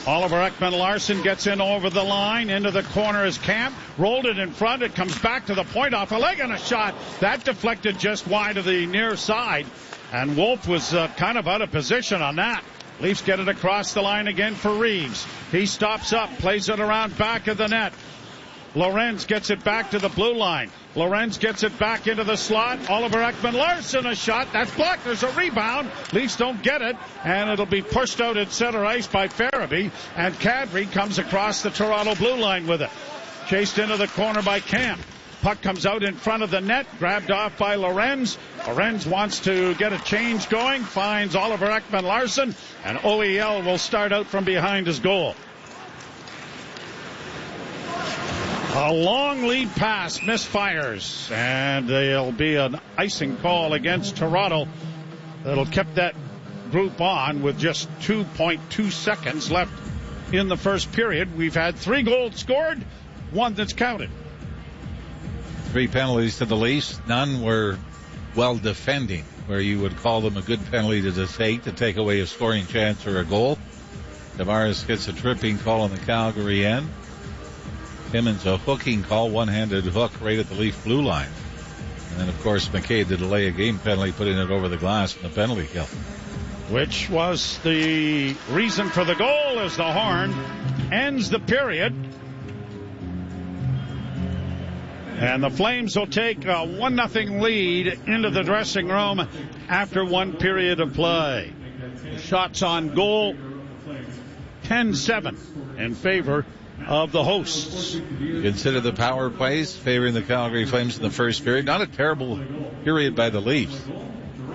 Oliver Ekman-Larsson gets in over the line. Into the corner is Camp. Rolled it in front. It comes back to the point off a leg and a shot. That deflected just wide of the near side. And Wolf was kind of out of position on that. Leafs get it across the line again for Reeves. He stops up, plays it around back of the net. Lorenz gets it back to the blue line. Lorenz gets it back into the slot. Oliver Ekman-Larsson, a shot. That's blocked. There's a rebound. Leafs don't get it. And it'll be pushed out at center ice by Farabee. And Kadri comes across the Toronto blue line with it. Chased into the corner by Camp. Puck comes out in front of the net. Grabbed off by Lorenz. Lorenz wants to get a change going. Finds Oliver Ekman-Larsson. And OEL will start out from behind his goal. A long lead pass misfires, and there'll be an icing call against Toronto that'll keep that group on with just 2.2 seconds left in the first period. We've had 3 goals scored, 1 that's counted. 3 penalties to the Leafs. None were well defending, where you would call them a good penalty to take away a scoring chance or a goal. Tavares gets a tripping call on the Calgary end. Timmins a hooking call, one-handed hook right at the Leaf blue line. And then, of course, McKay did delay a game penalty, putting it over the glass in the penalty kill. Which was the reason for the goal as the horn ends the period. And the Flames will take a 1-0 lead into the dressing room after 1 period of play. Shots on goal, 10-7 in favor of the hosts. Consider the power plays favoring the Calgary Flames in the first period. Not a terrible period by the Leafs.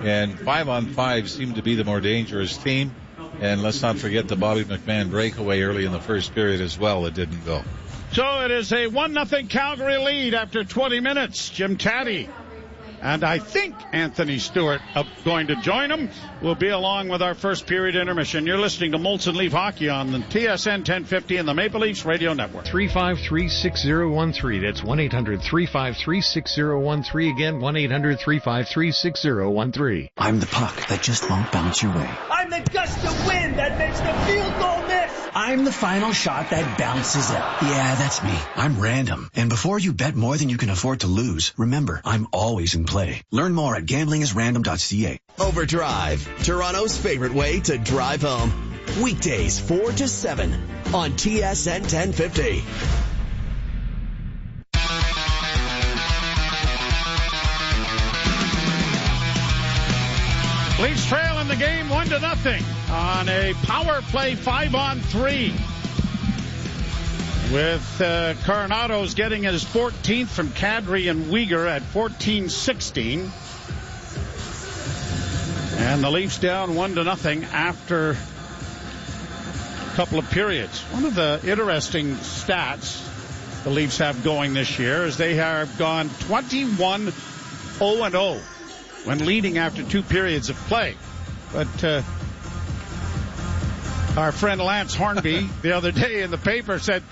And 5-on-5 seemed to be the more dangerous team. And let's not forget the Bobby McMahon breakaway early in the first period as well. It didn't go. So it is a 1-0 Calgary lead after 20 minutes. Jim Taddy And I think Anthony Stewart going to join him. We'll be along with our first period intermission. You're listening to Molson Leaf Hockey on the TSN 1050 and the Maple Leafs Radio Network. 353-6013. That's 1-800-353-6013. Again, 1-800-353-6013. I'm the puck that just won't bounce your way. I'm the gust of wind that makes the field goal miss. I'm the final shot that bounces out. Yeah, that's me. I'm random. And before you bet more than you can afford to lose, remember, I'm always in play. Learn more at gamblingisrandom.ca. Overdrive, Toronto's favorite way to drive home. Weekdays 4 to 7 on TSN 1050. Leafs trail in the game 1-0 on a power play 5-on-3. With Coronado's getting his 14th from Kadri and Uyghur at 14-16. And the Leafs down 1-0 after a couple of periods. One of the interesting stats the Leafs have going this year is they have gone 21-0-0 when leading after 2 periods of play. But our friend Lance Hornby the other day in the paper said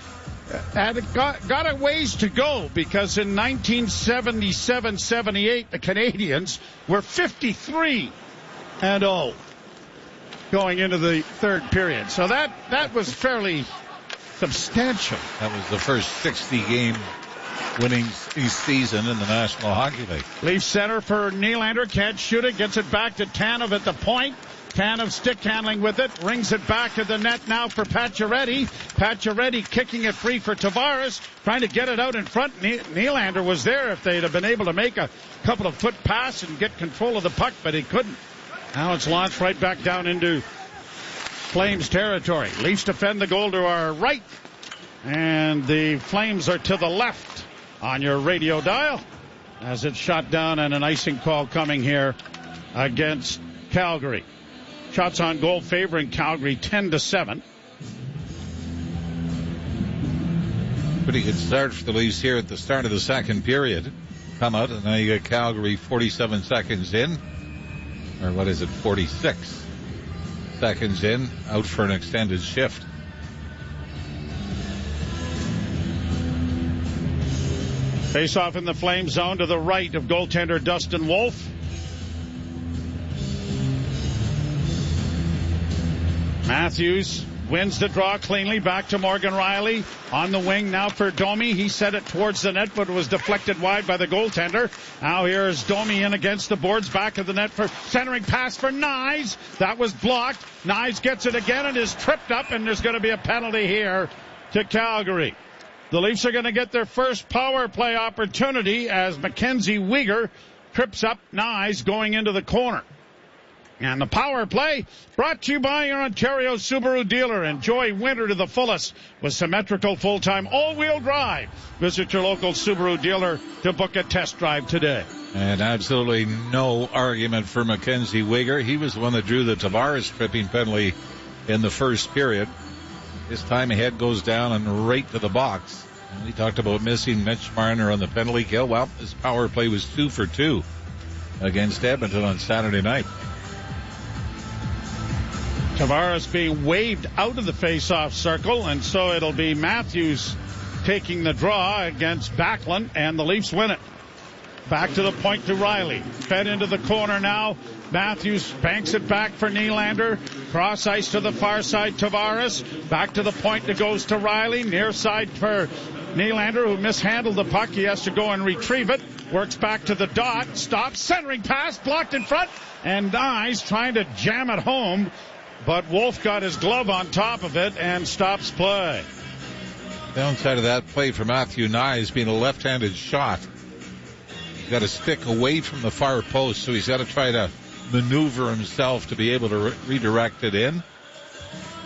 had got a ways to go, because in 1977-78 the Canadians were 53-0 going into the third period. So that was fairly substantial. That was the first 60-game winning season in the National Hockey League. Leaf center for Nylander, can't shoot it, gets it back to Tanev at the point. Tanev stick handling with it, rings it back to the net now for Pacioretty. Pacioretty kicking it free for Tavares, trying to get it out in front. Nylander was there if they'd have been able to make a couple of foot pass and get control of the puck, but he couldn't. Now it's launched right back down into Flames territory. Leafs defend the goal to our right, and the Flames are to the left on your radio dial as it's shot down, and an icing call coming here against Calgary. Shots on goal favoring Calgary 10-7. Pretty good start for the Leafs here at the start of the second period. Come out, and now you get Calgary 47 seconds in. Or what is it, 46 seconds in, out for an extended shift. Face off in the Flame zone to the right of goaltender Dustin Wolf. Matthews wins the draw cleanly, back to Morgan Rielly on the wing now for Domi. He set it towards the net, but it was deflected wide by the goaltender. Now here's Domi in against the boards, back of the net for centering pass for Nyes. That was blocked. Nyes gets it again and is tripped up, and there's going to be a penalty here to Calgary. The Leafs are going to get their first power play opportunity as Mackenzie Weegar trips up Nyes going into the corner. And the power play brought to you by your Ontario Subaru dealer. Enjoy winter to the fullest with symmetrical full-time all-wheel drive. Visit your local Subaru dealer to book a test drive today. And absolutely no argument for Mackenzie Weegar. He was the one that drew the Tavares tripping penalty in the first period. His time ahead goes down and right to the box. And we talked about missing Mitch Marner on the penalty kill. Well, his power play was 2 for 2 against Edmonton on Saturday night. Tavares being waved out of the face-off circle, and so it'll be Matthews taking the draw against Backlund, and the Leafs win it. Back to the point to Rielly. Fed into the corner now. Matthews banks it back for Nylander. Cross ice to the far side, Tavares. Back to the point that goes to Rielly. Near side for Nylander, who mishandled the puck. He has to go and retrieve it. Works back to the dot. Stops. Centering pass. Blocked in front. And Nyes trying to jam it home. But Wolf got his glove on top of it and stops play. Downside of that play for Matthew Nyes being a left-handed shot. He's got to stick away from the far post, so he's got to try to maneuver himself to be able to redirect it in.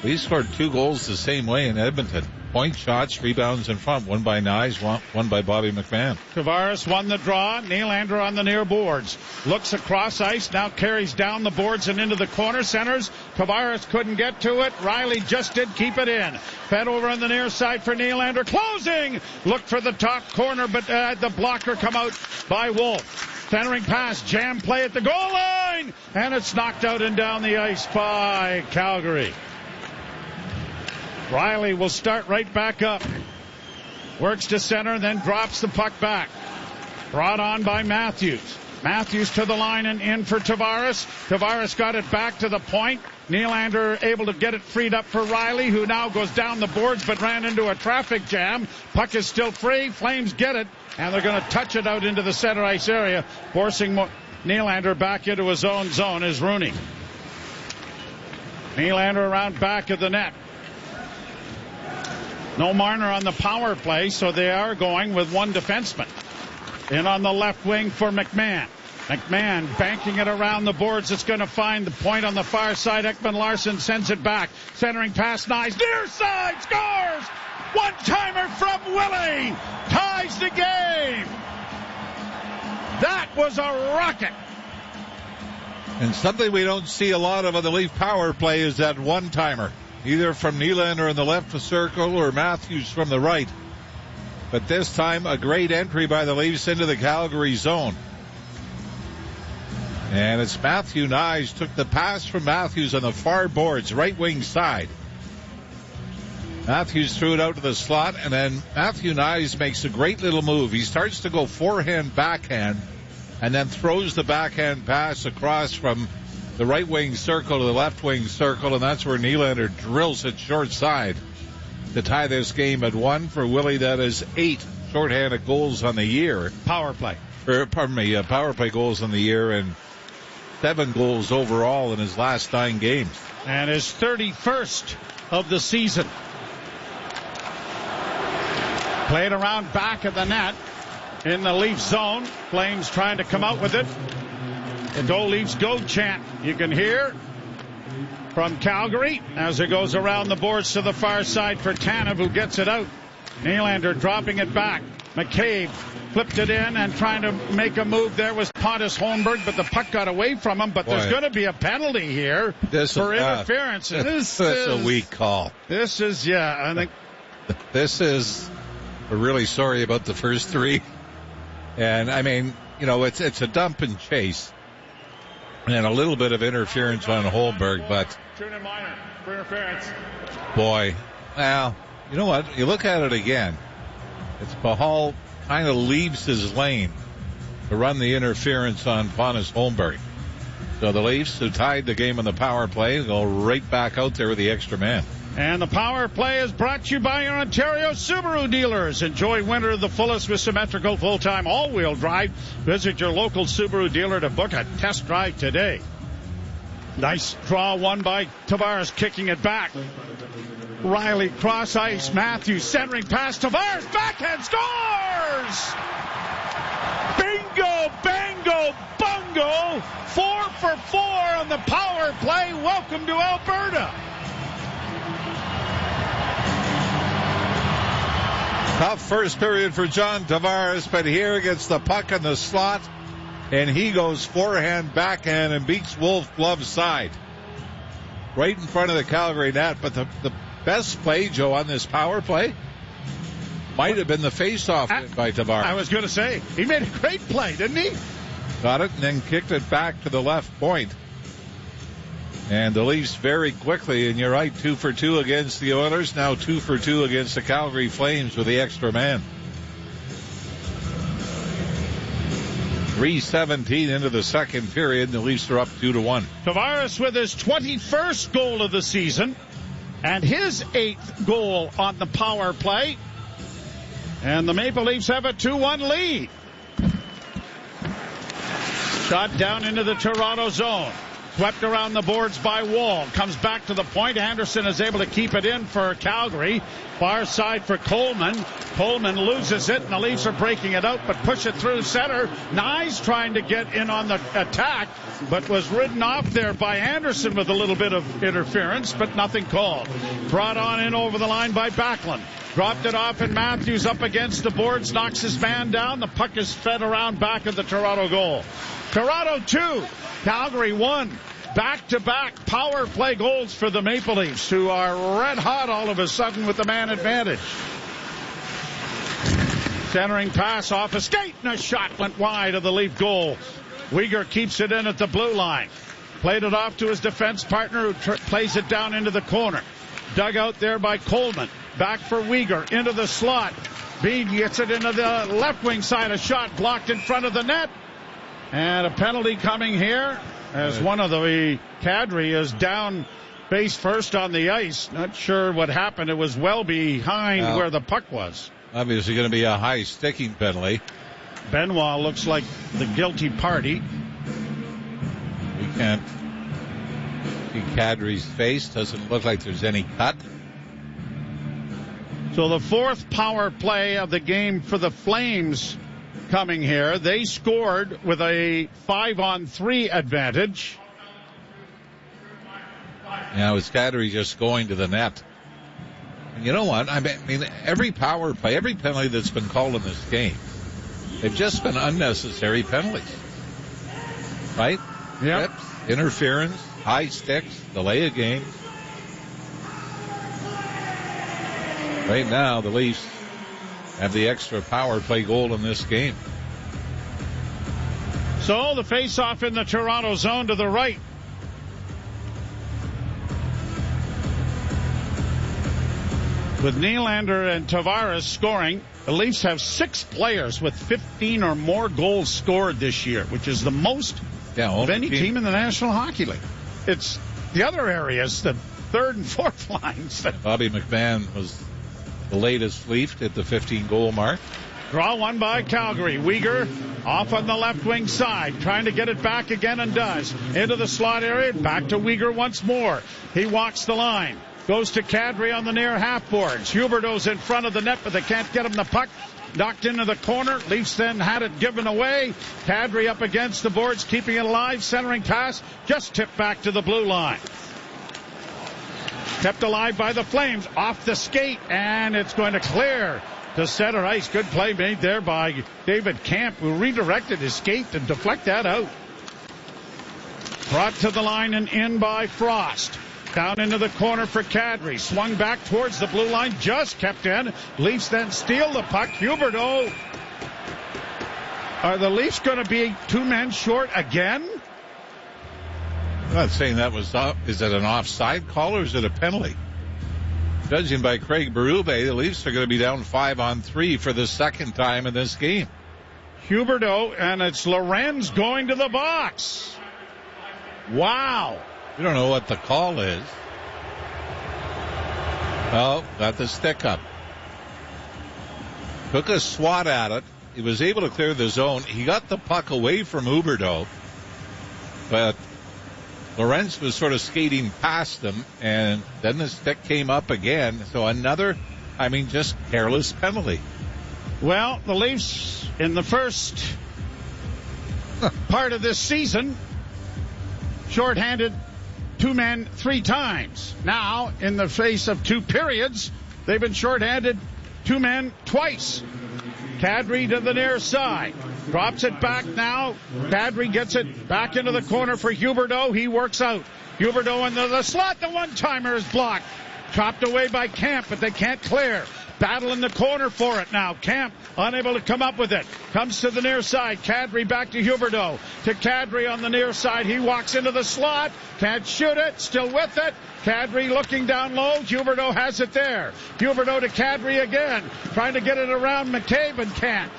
He scored 2 goals the same way in Edmonton. Point shots, rebounds in front. One by Nyes, one by Bobby McMahon. Tavares won the draw. Nylander on the near boards. Looks across ice. Now carries down the boards and into the corner centers. Tavares couldn't get to it. Rielly just did keep it in. Fed over on the near side for Nylander. Closing. Looked for the top corner, but the blocker come out by Wolf. Centering pass, jam play at the goal line, and it's knocked out and down the ice by Calgary. Riley will start right back up. Works to center, then drops the puck back. Brought on by Matthews. Matthews to the line and in for Tavares. Tavares got it back to the point. Nylander able to get it freed up for Riley, who now goes down the boards but ran into a traffic jam. Puck is still free. Flames get it, and they're going to touch it out into the center ice area, forcing Nylander back into his own zone is Rooney. Nylander around back of the net. No Marner on the power play, so they are going with one defenseman. In on the left wing for McMahon. McMahon banking it around the boards. It's going to find the point on the far side. Ekman-Larsson sends it back. Centering pass, Nyes. Near side, scores! One-timer from Willie. Ties the game. That was a rocket. And something we don't see a lot of on the Leaf power play is that one-timer. Either from Nylander in the left circle or Matthews from the right. But this time, a great entry by the Leafs into the Calgary zone. And it's Matthew Nyes took the pass from Matthews on the far boards, right wing side. Matthews threw it out to the slot, and then Matthew Nyes makes a great little move. He starts to go forehand, backhand, and then throws the backhand pass across from the right wing circle to the left wing circle, and that's where Nylander drills it short side to tie this game at 1 for Willie. That is 8 shorthanded goals on the year. Power play. Power play goals on the year and 7 goals overall in his last 9 games. And his 31st of the season. Played around back of the net in the Leaf zone. Flames trying to come out with it. The Go Leafs Go chant you can hear from Calgary as it goes around the boards to the far side for Tanev, who gets it out. Nylander dropping it back. McCabe flipped it in and trying to make a move. There was Pontus Holmberg, but the puck got away from him. But there's going to be a penalty here for interference. That's a weak call. This is, I think. We're really sorry about the first 3. And, I mean, it's a dump and chase. And a little bit of interference on Holmberg, but Tuna Minor for interference. Boy, well, you know what? You look at it again. It's Pahal kind of leaves his lane to run the interference on Pontus Holmberg. So the Leafs, who tied the game on the power play, go right back out there with the extra man. And the power play is brought to you by your Ontario Subaru dealers. Enjoy winter to the fullest with symmetrical full-time all-wheel drive. Visit your local Subaru dealer to book a test drive today. Nice draw won by Tavares, kicking it back. Riley cross ice. Matthews centering pass. Tavares backhand scores! Bingo, bango, bungo. 4 for 4 on the power play. Welcome to Alberta. Tough first period for John Tavares, but here gets the puck in the slot, and he goes forehand, backhand, and beats Wolf glove side. Right in front of the Calgary net, but the best play, Joe, on this power play might have been the face-off by Tavares. I was going to say, he made a great play, didn't he? Got it, and then kicked it back to the left point. And the Leafs very quickly, and you're right, 2 for 2 against the Oilers, now 2 for 2 against the Calgary Flames with the extra man. 3:17 into the second period, and the Leafs are up 2-1. Tavares with his 21st goal of the season, and his 8th goal on the power play. And the Maple Leafs have a 2-1 lead. Shot down into the Toronto zone. Swept around the boards by Wall. Comes back to the point. Anderson is able to keep it in for Calgary. Far side for Coleman. Coleman loses it, and the Leafs are breaking it out, but push it through center. Nyes trying to get in on the attack, but was ridden off there by Anderson with a little bit of interference, but nothing called. Brought on in over the line by Backlund. Dropped it off, and Matthews up against the boards, knocks his man down. The puck is fed around back of the Toronto goal. Toronto 2, Calgary 1. Back-to-back power play goals for the Maple Leafs, who are red hot all of a sudden with the man advantage. Centering pass off a skate, and a shot went wide of the Leaf goal. Uyghur keeps it in at the blue line. Played it off to his defense partner, who plays it down into the corner. Dug out there by Coleman. Back for Uyghur into the slot. Bean gets it into the left wing side. A shot blocked in front of the net. And a penalty coming here as one of the Kadri is down face first on the ice. Not sure what happened. It was well behind where the puck was. Obviously going to be a high sticking penalty. Benoit looks like the guilty party. We can't see Kadri's face. Doesn't look like there's any cut. So the fourth power play of the game for the Flames coming here. They scored with a 5-on-3 advantage. Now it's Kadri just going to the net. And you know what? I mean, every power play, every penalty that's been called in this game, they've just been unnecessary penalties. Right? Yeah. Trips, interference, high sticks, delay a game. Right now, the Leafs have the extra power play goal in this game. So the face-off in the Toronto zone to the right. With Nylander and Tavares scoring, the Leafs have 6 players with 15 or more goals scored this year, which is the most of any team in the National Hockey League. It's the other areas, the third and fourth lines. Bobby McMahon was the latest Leaf at the 15-goal mark. Draw one by Calgary. Uyghur off on the left wing side, trying to get it back again, and does. Into the slot area, back to Uyghur once more. He walks the line. Goes to Kadri on the near half boards. Huberdeau's in front of the net, but they can't get him the puck. Knocked into the corner. Leafs then had it given away. Kadri up against the boards, keeping it alive. Centering pass, just tipped back to the blue line. Kept alive by the Flames. Off the skate, and it's going to clear to center ice. Good play made there by David Camp, who redirected his skate to deflect that out. Brought to the line and in by Frost. Down into the corner for Kadri. Swung back towards the blue line. Just kept in. Leafs then steal the puck. Huberdeau. Are the Leafs going to be 2 men short again? I'm not saying that was is it an offside call or is it a penalty? Judging by Craig Berube, the Leafs are going to be down 5-on-3 for the second time in this game. Huberdeau, and it's Lorenz going to the box. Wow. We don't know what the call is. Oh, got the stick up. Took a swat at it. He was able to clear the zone. He got the puck away from Huberdeau, but Lorenz was sort of skating past him, and then the stick came up again. So another, just careless penalty. Well, the Leafs in the first part of this season, shorthanded 2 men 3 times. Now, in the face of 2 periods, they've been shorthanded 2 men twice. Kadri to the near side. Drops it back now. Kadri gets it back into the corner for Huberdeau. He works out. Huberdeau into the slot. The one-timer is blocked. Chopped away by Camp, but they can't clear. Battle in the corner for it now. Camp unable to come up with it. Comes to the near side. Kadri back to Huberdeau. To Kadri on the near side. He walks into the slot. Can't shoot it. Still with it. Kadri looking down low. Huberdeau has it there. Huberdeau to Kadri again. Trying to get it around McCabe and can't.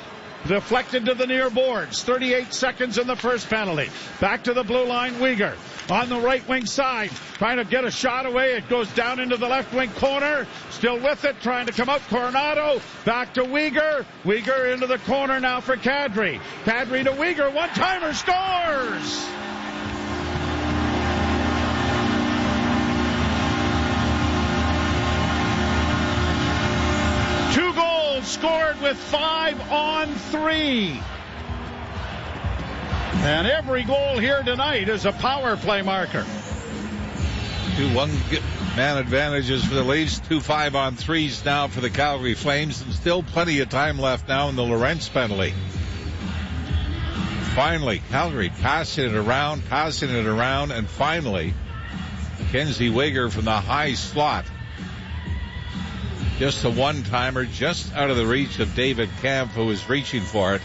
Deflected to the near boards. 38 seconds in the first penalty. Back to the blue line. Uyghur on the right wing side. Trying to get a shot away. It goes down into the left wing corner. Still with it. Trying to come out. Coronado. Back to Uyghur. Uyghur into the corner now for Kadri. Kadri to Uyghur. One-timer scores! Scored with 5-on-3. And every goal here tonight is a power play marker. 2 1-man advantages for the Leafs, 2 5-on-3s now for the Calgary Flames, and still plenty of time left now in the Lorenz penalty. Finally, Calgary passing it around, and finally, Mackenzie Uyghur from the high slot Just a one-timer, just out of the reach of David Camp, who was reaching for it.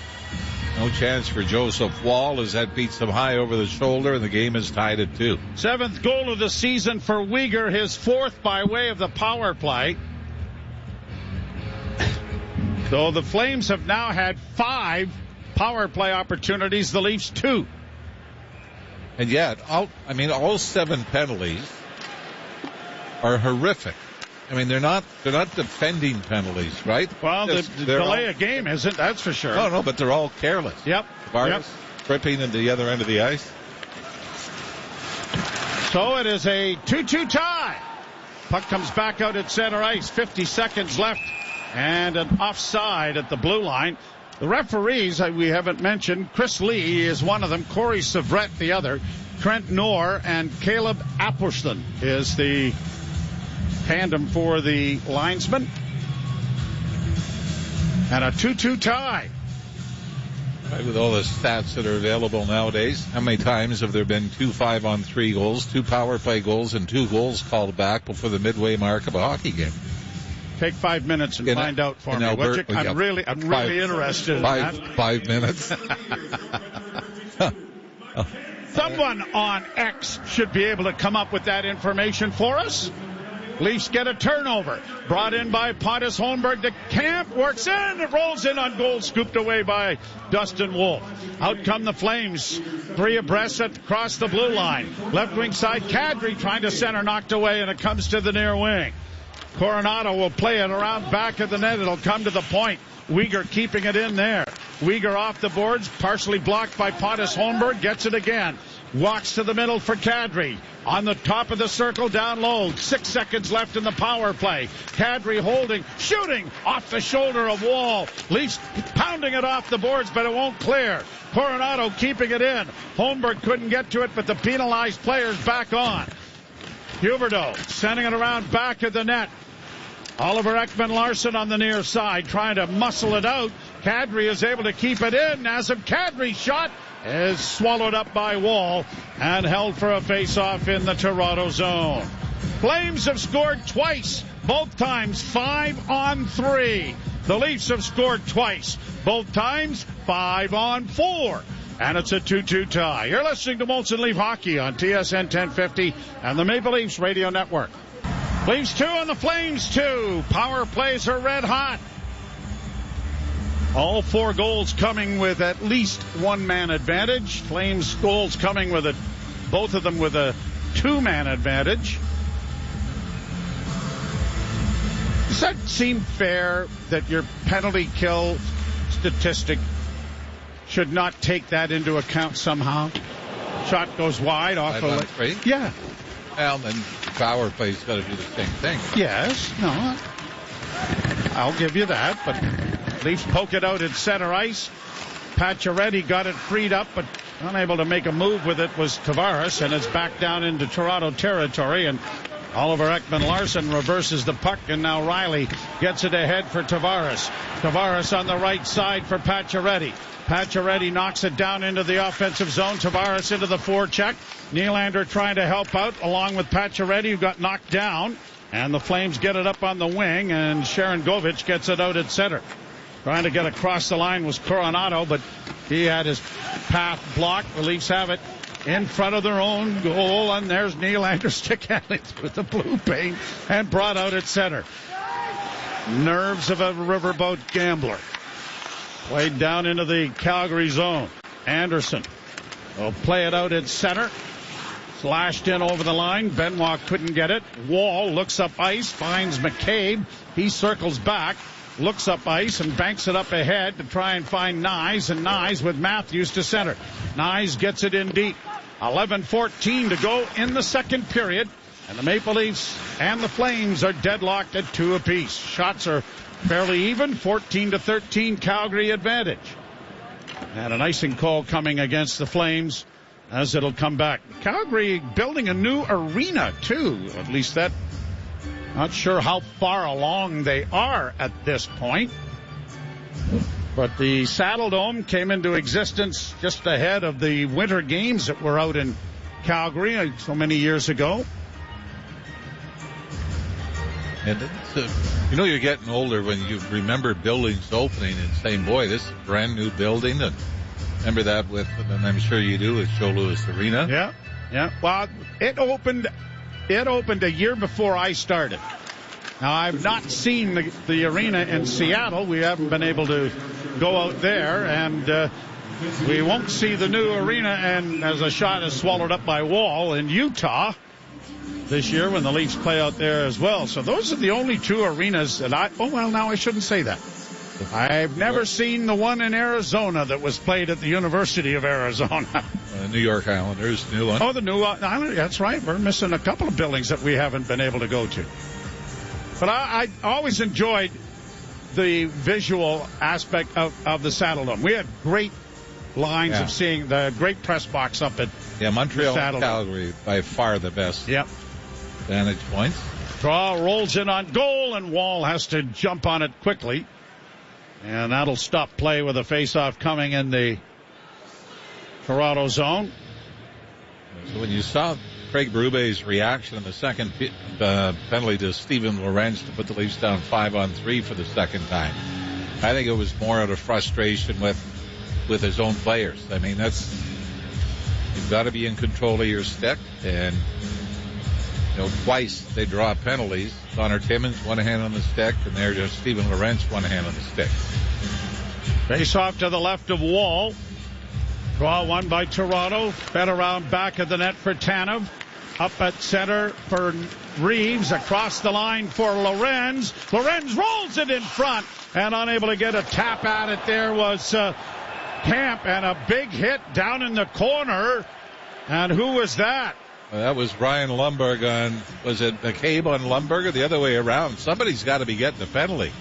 No chance for Joseph Wall as that beats him high over the shoulder, and the game is tied at 2. 7th goal of the season for Uyghur, his 4th by way of the power play. So the Flames have now had 5 power play opportunities, the Leafs 2. And yet, all 7 penalties are horrific. I mean, they're not defending penalties, right? Well, the delay of game isn't, that's for sure. No, but they're all careless. Yep. Tavares tripping into the other end of the ice. So it is a 2-2 tie. Puck comes back out at center ice. 50 seconds left. And an offside at the blue line. The referees, we haven't mentioned, Chris Lee is one of them, Corey Savret the other, Trent Knorr, and Caleb Apperson is the tandem for the linesman. And a 2-2 tie. Right, with all the stats that are available nowadays, how many times have there been 2 5-on-3 goals, 2 power play goals, and 2 goals called back before the midway mark of a hockey game? Take 5 minutes and find out for me. Albert, I'm really interested in that. 5 minutes. Someone on X should be able to come up with that information for us. Leafs get a turnover. Brought in by Pontus Holmberg. The Camp works in. It rolls in on goal. Scooped away by Dustin Wolf. Out come the Flames. 3 abreast across the blue line. Left wing side. Kadri trying to center. Knocked away, and it comes to the near wing. Coronado will play it around back of the net. It'll come to the point. Uyghur keeping it in there. Uyghur off the boards. Partially blocked by Pontus Holmberg. Gets it again. Walks to the middle for Kadri. On the top of the circle, down low. 6 seconds left in the power play. Kadri holding, shooting off the shoulder of Wall. Leafs pounding it off the boards, but it won't clear. Coronado keeping it in. Holmberg couldn't get to it, but the penalized player's back on. Huberdeau sending it around back of the net. Oliver Ekman-Larsson on the near side trying to muscle it out. Kadri is able to keep it in. Nazem Kadri's shot is swallowed up by Wall and held for a face-off in the Toronto zone. Flames have scored twice, both times 5-on-3. The Leafs have scored twice, both times 5-on-4. And it's a 2-2 tie. You're listening to Molson Leaf Hockey on TSN 1050 and the Maple Leafs Radio Network. Leafs 2 and the Flames 2. Power plays are red hot. All 4 goals coming with at least 1-man advantage. Flames goals coming with both of them with a 2-man advantage. Does that seem fair that your penalty kill statistic should not take that into account somehow? Shot goes wide off a leg. Yeah. Well, then power play's got to do the same thing. Yes. No. I'll give you that, but Leafs poke it out at center ice. Pacioretty got it freed up, but unable to make a move with it was Tavares, and it's back down into Toronto territory, and Oliver Ekman-Larsson reverses the puck, and now Riley gets it ahead for Tavares. Tavares on the right side for Pacioretty. Pacioretty knocks it down into the offensive zone. Tavares into the forecheck. Nylander trying to help out along with Pacioretty, who got knocked down. And the Flames get it up on the wing, and Sharangovich gets it out at center. Trying to get across the line was Coronado, but he had his path blocked. The Leafs have it in front of their own goal, and there's Nylander stick handling through the blue paint and brought out at center. Nerves of a riverboat gambler. Played down into the Calgary zone. Anderson will play it out at center. Slashed in over the line. Benoit couldn't get it. Wall looks up ice, finds McCabe. He circles back, looks up ice, and banks it up ahead to try and find Nyes, and Nyes with Matthews to center. Nyes gets it in deep. 11:14 to go in the second period, and the Maple Leafs and the Flames are deadlocked at 2 apiece. Shots are fairly even, 14-13 Calgary advantage. And an icing call coming against the Flames as it'll come back. Calgary building a new arena too, at least that. Not sure how far along they are at this point. But the Saddle Dome came into existence just ahead of the winter games that were out in Calgary so many years ago. And you're getting older when you remember buildings opening and saying, boy, this is a brand new building. And remember that and I'm sure you do, with Joe Louis Arena. Yeah. Well, it opened a year before I started. Now, I've not seen the arena in Seattle. We haven't been able to go out there, and we won't see the new arena, and as a shot is swallowed up by Wall in Utah this year when the Leafs play out there as well. So those are the only two arenas that now I shouldn't say that. I've never seen the one in Arizona that was played at the University of Arizona. New York Islanders, new one. Oh, the new Islanders, that's right. We're missing a couple of buildings that we haven't been able to go to. But I always enjoyed the visual aspect of the Saddledome. We had great lines of seeing the great press box up at Montreal and Calgary, by far the best vantage points. Draw rolls in on goal, and Wall has to jump on it quickly. And that'll stop play with a face-off coming in the Toronto zone. So when you saw Craig Berube's reaction in the second penalty to Steven Lorentz to put the Leafs down 5-on-3 for the second time, I think it was more out of frustration with his own players. I mean, you've got to be in control of your stick, and twice they draw penalties. Connor Timmins, one hand on the stick, and there's just Steven Lorentz, one hand on the stick. Face off to the left of Wall. Draw one by Toronto. Fed around back of the net for Tanev. Up at center for Reeves. Across the line for Lorenz. Lorenz rolls it in front, and unable to get a tap at it there was Camp, and a big hit down in the corner. And who was that? That was Ryan Lundberg on, was it McCabe on Lundberg or the other way around? Somebody's got to be getting the penalty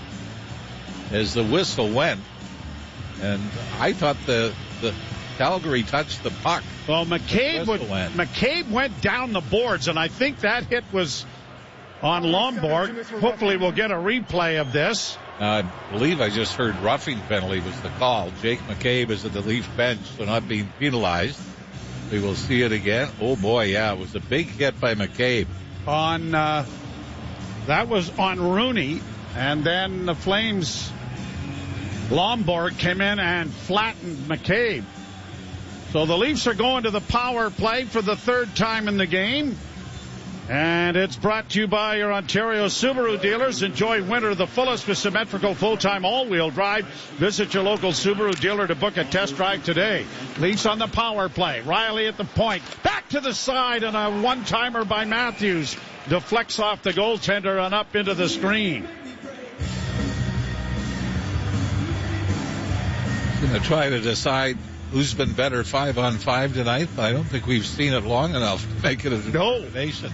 as the whistle went. And I thought the Calgary touched the puck. Well, McCabe went down the boards, and I think that hit was on Lundberg. Hopefully we'll get a replay of this. I believe I just heard roughing penalty was the call. Jake McCabe is at the Leaf bench, so not being penalized. We will see it again. Oh boy, it was a big hit by McCabe. That was on Rooney, and then the Flames Lomborg came in and flattened McCabe. So the Leafs are going to the power play for the third time in the game. And it's brought to you by your Ontario Subaru dealers. Enjoy winter to the fullest with symmetrical full-time all-wheel drive. Visit your local Subaru dealer to book a test drive today. Leafs on the power play. Riley at the point. Back to the side, and a one-timer by Matthews. Deflects off the goaltender and up into the screen. Going to try to decide who's been better 5-on-5 tonight, but I don't think we've seen it long enough to make it a determination.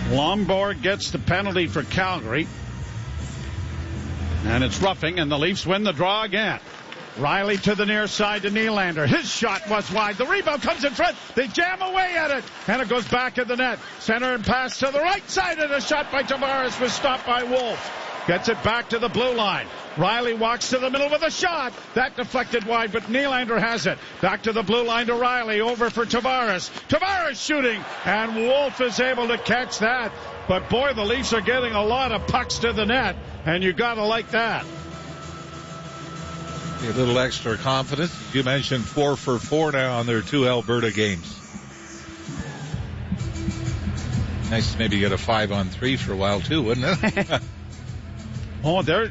Lomborg gets the penalty for Calgary. And it's roughing, and the Leafs win the draw again. Riley to the near side to Nylander. His shot was wide. The rebound comes in front. They jam away at it, and it goes back at the net. Center and pass to the right side, and a shot by Tavares was stopped by Wolf. Gets it back to the blue line. Riley walks to the middle with a shot. That deflected wide, but Nylander has it. Back to the blue line to Riley. Over for Tavares. Tavares shooting, and Wolf is able to catch that. But boy, the Leafs are getting a lot of pucks to the net, and you got to like that. A little extra confidence. You mentioned 4 for 4 now on their 2 Alberta games. Nice to maybe get a 5-on-3 for a while too, wouldn't it? Oh, they're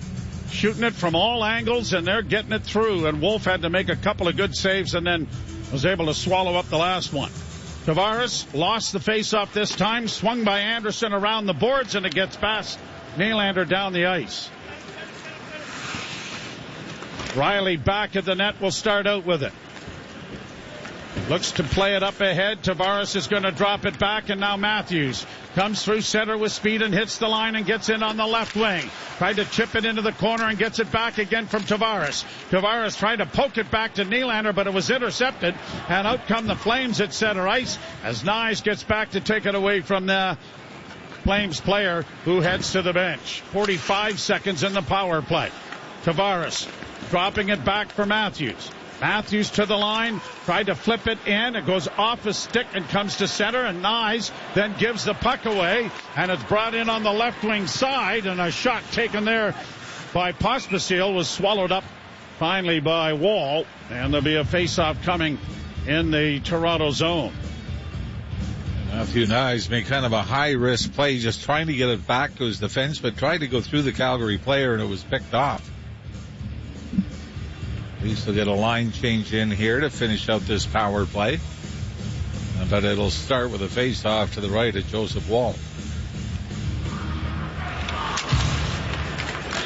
shooting it from all angles, and they're getting it through. And Wolf had to make a couple of good saves and then was able to swallow up the last one. Tavares lost the faceoff this time, swung by Anderson around the boards, and it gets past Nylander down the ice. Riley back at the net will start out with it. Looks to play it up ahead. Tavares is going to drop it back, and now Matthews comes through center with speed and hits the line and gets in on the left wing. Tried to chip it into the corner and gets it back again from Tavares. Tavares tried to poke it back to Nylander, but it was intercepted, and out come the Flames at center ice as Nyes gets back to take it away from the Flames player who heads to the bench. 45 seconds in the power play. Tavares dropping it back for Matthews. Matthews to the line, tried to flip it in. It goes off his stick and comes to center, and Nyes then gives the puck away, and it's brought in on the left wing side, and a shot taken there by Pospisil was swallowed up finally by Wall, and there'll be a face-off coming in the Toronto zone. Matthew Nyes made kind of a high-risk play, just trying to get it back to his defense, but tried to go through the Calgary player, and it was picked off. Leafs will get a line change in here to finish out this power play. But it'll start with a face-off to the right of Joseph Wall.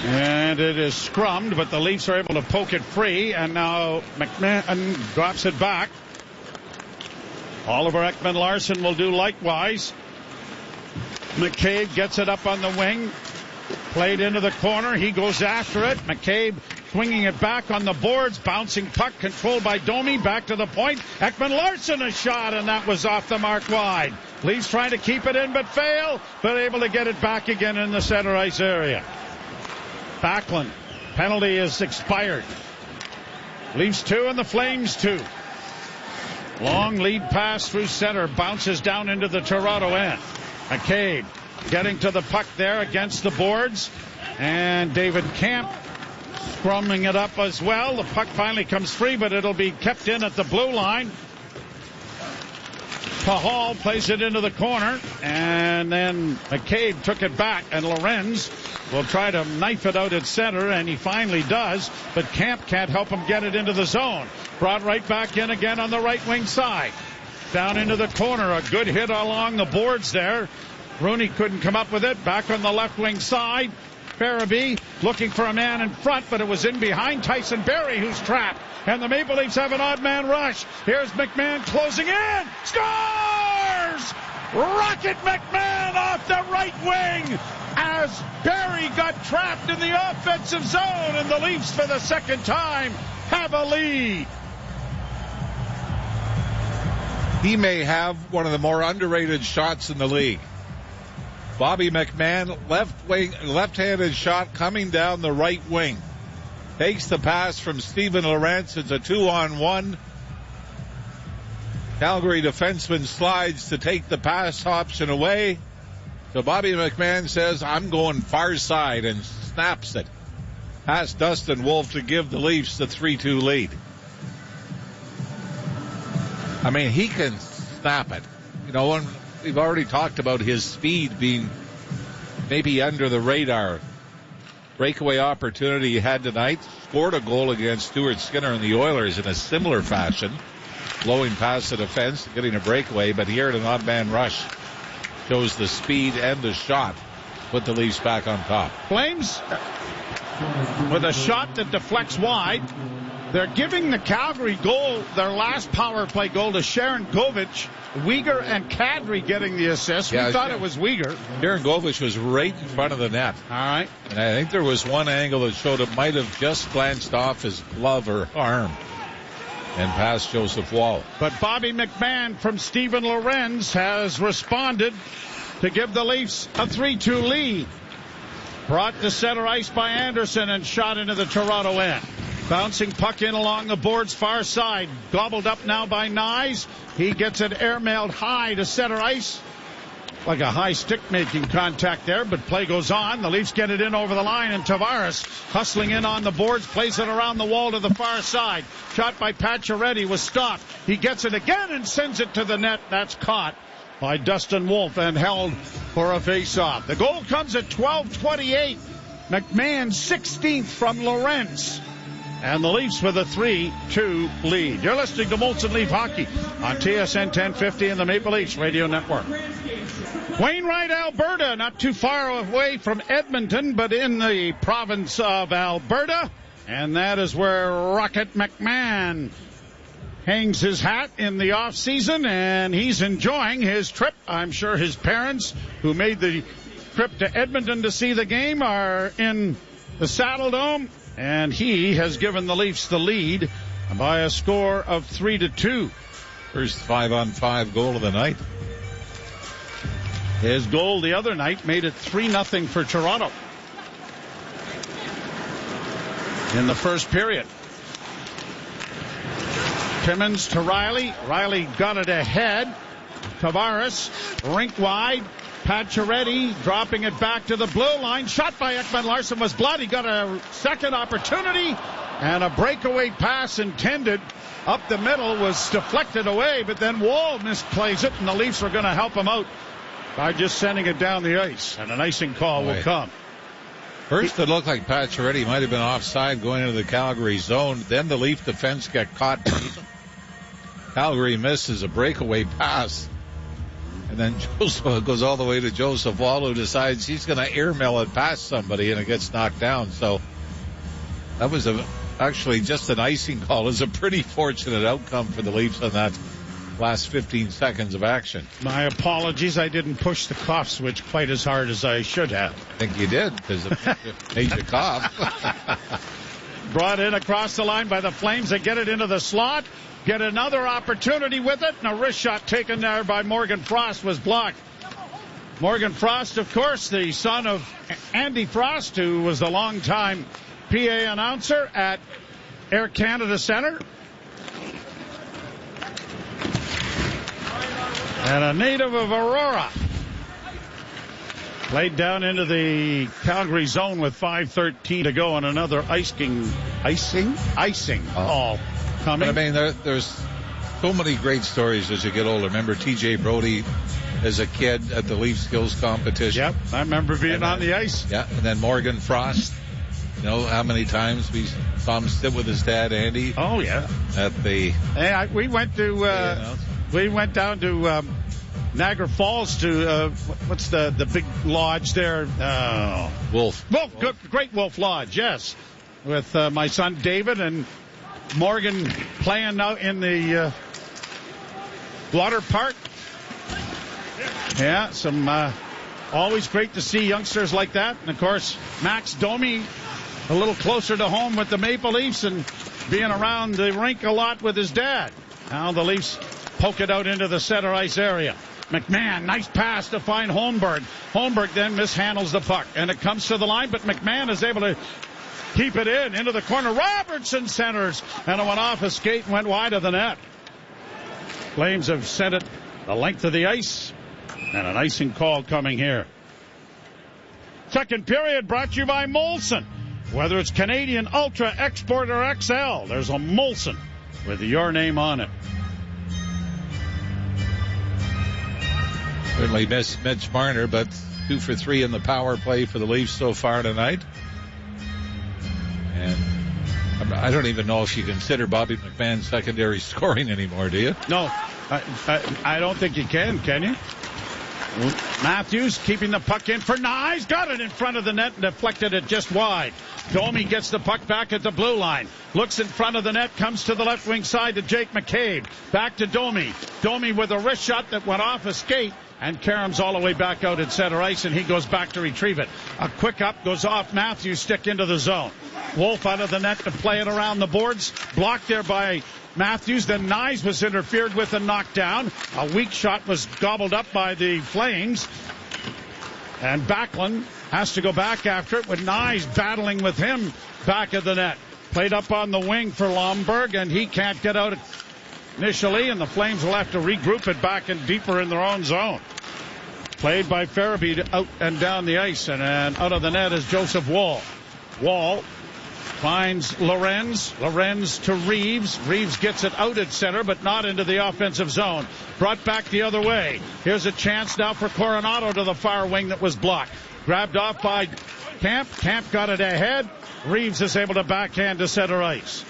And it is scrummed, but the Leafs are able to poke it free, and now McMahon drops it back. Oliver Ekman-Larsson will do likewise. McCabe gets it up on the wing. Played into the corner. He goes after it. McCabe swinging it back on the boards. Bouncing puck controlled by Domi. Back to the point. Ekman-Larsson a shot, and that was off the mark wide. Leafs trying to keep it in but fail, but able to get it back again in the center ice area. Backlund. Penalty is expired. Leafs 2 and the Flames 2. Long lead pass through center. Bounces down into the Toronto end. McCabe getting to the puck there against the boards. And David Camp scrumming it up as well. The puck finally comes free, but it'll be kept in at the blue line. Pahal plays it into the corner, and then McCabe took it back, and Lorenz will try to knife it out at center, and he finally does, but Camp can't help him get it into the zone. Brought right back in again on the right wing side. Down into the corner, a good hit along the boards there. Rooney couldn't come up with it. Back on the left wing side. Farabee looking for a man in front, but it was in behind Tyson Barrie, who's trapped. And the Maple Leafs have an odd man rush. Here's McMahon closing in. Scores! Rocket McMahon off the right wing as Barrie got trapped in the offensive zone, and the Leafs for the second time have a lead. He may have one of the more underrated shots in the league. Bobby McMahon, left-handed shot coming down the right wing. Takes the pass from Steven Lorentz. It's a 2-on-1. Calgary defenseman slides to take the pass option away. So Bobby McMahon says, I'm going far side, and snaps it past Dustin Wolf to give the Leafs the 3-2 lead. I mean, he can snap it. You know, when we've already talked about his speed being maybe under the radar. Breakaway opportunity he had tonight. Scored a goal against Stuart Skinner and the Oilers in a similar fashion. Blowing past the defense, getting a breakaway, but here at an odd man rush shows the speed and the shot. Put the Leafs back on top. Flames with a shot that deflects wide. They're giving the Calgary goal, their last power play goal, to Sharon Govich. Uyghur and Kadri getting the assist. Yeah, we thought it was Uyghur. Sharon Govich was right in front of the net. All right. And I think there was one angle that showed it might have just glanced off his glove or arm and past Joseph Wall. But Bobby McMahon from Steven Lorenz has responded to give the Leafs a 3-2 lead. Brought to center ice by Anderson and shot into the Toronto end. Bouncing puck in along the boards far side. Gobbled up now by Nyes. He gets it airmailed high to center ice. Like a high stick making contact there, but play goes on. The Leafs get it in over the line, and Tavares hustling in on the boards, plays it around the wall to the far side. Shot by Pacioretty was stopped. He gets it again and sends it to the net. That's caught by Dustin Wolf and held for a face-off. The goal comes at 12:28. McMahon 16th from Lorentz. And the Leafs with a 3-2 lead. You're listening to Molson Leaf Hockey on TSN 1050 and the Maple Leafs Radio Network. Wainwright, Alberta, not too far away from Edmonton, but in the province of Alberta. And that is where Rocket McMahon hangs his hat in the off-season, and he's enjoying his trip. I'm sure his parents, who made the trip to Edmonton to see the game, are in the Saddle Dome. And he has given the Leafs the lead by a score of 3-2. First 5-on-5 goal of the night. His goal the other night made it 3-0 for Toronto in the first period. Timmins to Riley. Riley got it ahead. Tavares, rink wide. Pacioretty dropping it back to the blue line. Shot by Ekman Larsson was blocked. He got a second opportunity. And a breakaway pass intended up the middle was deflected away. But then Wall misplays it. And the Leafs were going to help him out by just sending it down the ice. And an icing call will come. First, it looked like Pacioretty might have been offside going into the Calgary zone. Then the Leaf defense got caught. Calgary misses a breakaway pass. And then Joseph goes all the way to Joseph Wall, who decides he's going to airmail it past somebody, and it gets knocked down. So that was actually just an icing call. It was a pretty fortunate outcome for the Leafs on that last 15 seconds of action. My apologies. I didn't push the cough switch quite as hard as I should have. I think you did, because it made you cough. Brought in across the line by the Flames. They get it into the slot. Get another opportunity with it. And a wrist shot taken there by Morgan Frost was blocked. Morgan Frost, of course, the son of Andy Frost, who was the longtime PA announcer at Air Canada Centre. And a native of Aurora. Played down into the Calgary zone with 5:13 to go, and another icing call coming. But I mean, there's so many great stories as you get older. Remember T.J. Brody as a kid at the Leaf Skills competition? Yep, I remember being on the ice. Yeah, and then Morgan Frost. You know how many times we saw him sit with his dad, Andy? Oh, yeah. At the... we went down to Niagara Falls to, what's the big lodge there? Wolf. Great Wolf Lodge, yes. With my son David and Morgan playing out in the water park. Yeah, some always great to see youngsters like that. And, of course, Max Domi a little closer to home with the Maple Leafs and being around the rink a lot with his dad. Now the Leafs poke it out into the center ice area. McMahon, nice pass to find Holmberg. Holmberg then mishandles the puck, and it comes to the line, but McMahon is able to keep it into the corner. Robertson centers, and it went off his skate and went wide of the net. Flames have sent it the length of the ice, and an icing call coming here. Second period brought to you by Molson. Whether it's Canadian Ultra, Export, or XL, there's a Molson with your name on it. Certainly missed Mitch Marner, but 2 for 3 in the power play for the Leafs so far tonight. And I don't even know if you consider Bobby McMahon secondary scoring anymore, do you? No, I don't think you can you? Matthews keeping the puck in for Nyes. Got it in front of the net and deflected it just wide. Domi gets the puck back at the blue line. Looks in front of the net. Comes to the left wing side to Jake McCabe. Back to Domi. Domi with a wrist shot that went off a skate. And Karam's all the way back out at center ice, and he goes back to retrieve it. A quick up goes off Matthews, stick into the zone. Wolf out of the net to play it around the boards. Blocked there by Matthews. Then Nyes was interfered with and knocked down. A weak shot was gobbled up by the Flames. And Backlund has to go back after it with Nyes battling with him back of the net. Played up on the wing for Lomberg, and he can't get out initially, and the Flames will have to regroup it back and deeper in their own zone. Played by Farabee out and down the ice, and out of the net is Joseph Wall. Wall finds Lorenz. Lorenz to Reeves. Reeves gets it out at center, but not into the offensive zone. Brought back the other way. Here's a chance now for Coronado to the far wing that was blocked. Grabbed off by Camp. Camp got it ahead. Reeves is able to backhand to center ice.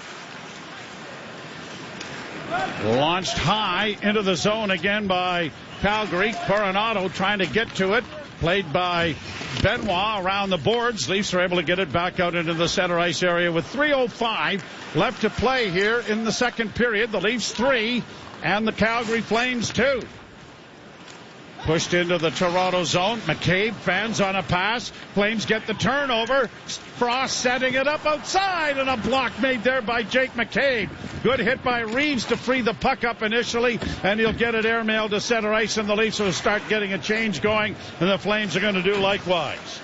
Launched high into the zone again by Calgary. Coronado trying to get to it. Played by Benoit around the boards. Leafs are able to get it back out into the center ice area with 3:05 left to play here in the second period. The Leafs 3 and the Calgary Flames 2. Pushed into the Toronto zone. McCabe fans on a pass. Flames get the turnover. Frost setting it up outside, and a block made there by Jake McCabe. Good hit by Reeves to free the puck up initially, and he'll get it airmailed to center ice, and the Leafs will start getting a change going, and the Flames are going to do likewise.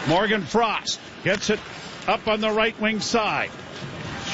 Morgan Frost gets it up on the right wing side.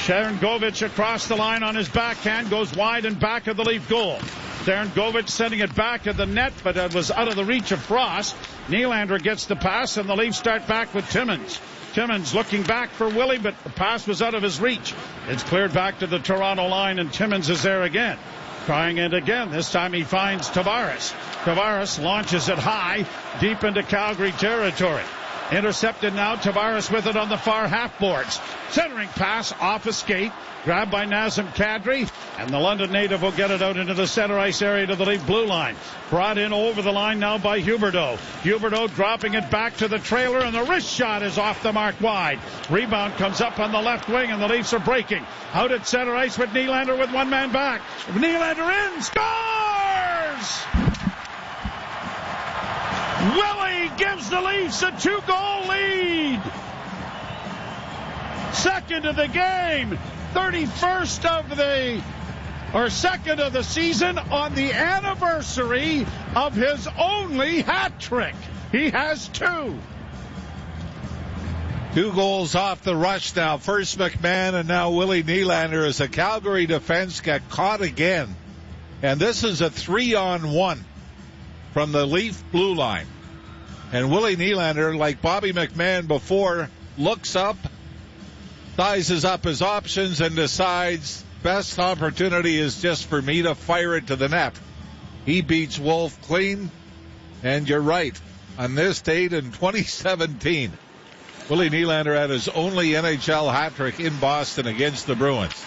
Sharangovich across the line on his backhand, goes wide and back of the Leaf goal. Sharangovich sending it back at the net, but it was out of the reach of Frost. Nylander gets the pass, and the Leafs start back with Timmins. Timmins looking back for Willie, but the pass was out of his reach. It's cleared back to the Toronto line, and Timmins is there again. Trying it again. This time he finds Tavares. Tavares launches it high, deep into Calgary territory. Intercepted now. Tavares with it on the far half boards. Centering pass off a skate. Grabbed by Nazem Kadri. And the London native will get it out into the center ice area to the Leaf blue line. Brought in over the line now by Huberdeau. Huberdeau dropping it back to the trailer, and the wrist shot is off the mark wide. Rebound comes up on the left wing, and the Leafs are breaking. Out at center ice with Nylander with one man back. Nylander in. Scores! Willie gives the Leafs a 2-goal lead. Second of the game. 31st second of the season on the anniversary of his only hat trick. He has 2. 2 goals off the rush now. First McMahon and now Willie Nylander as the Calgary defense got caught again. And this is a 3-on-1 from the Leaf blue line. And Willie Nylander, like Bobby McMahon before, looks up, sizes up his options, and decides best opportunity is just for me to fire it to the net. He beats Wolf clean, and you're right. On this date in 2017, Willie Nylander had his only NHL hat trick in Boston against the Bruins.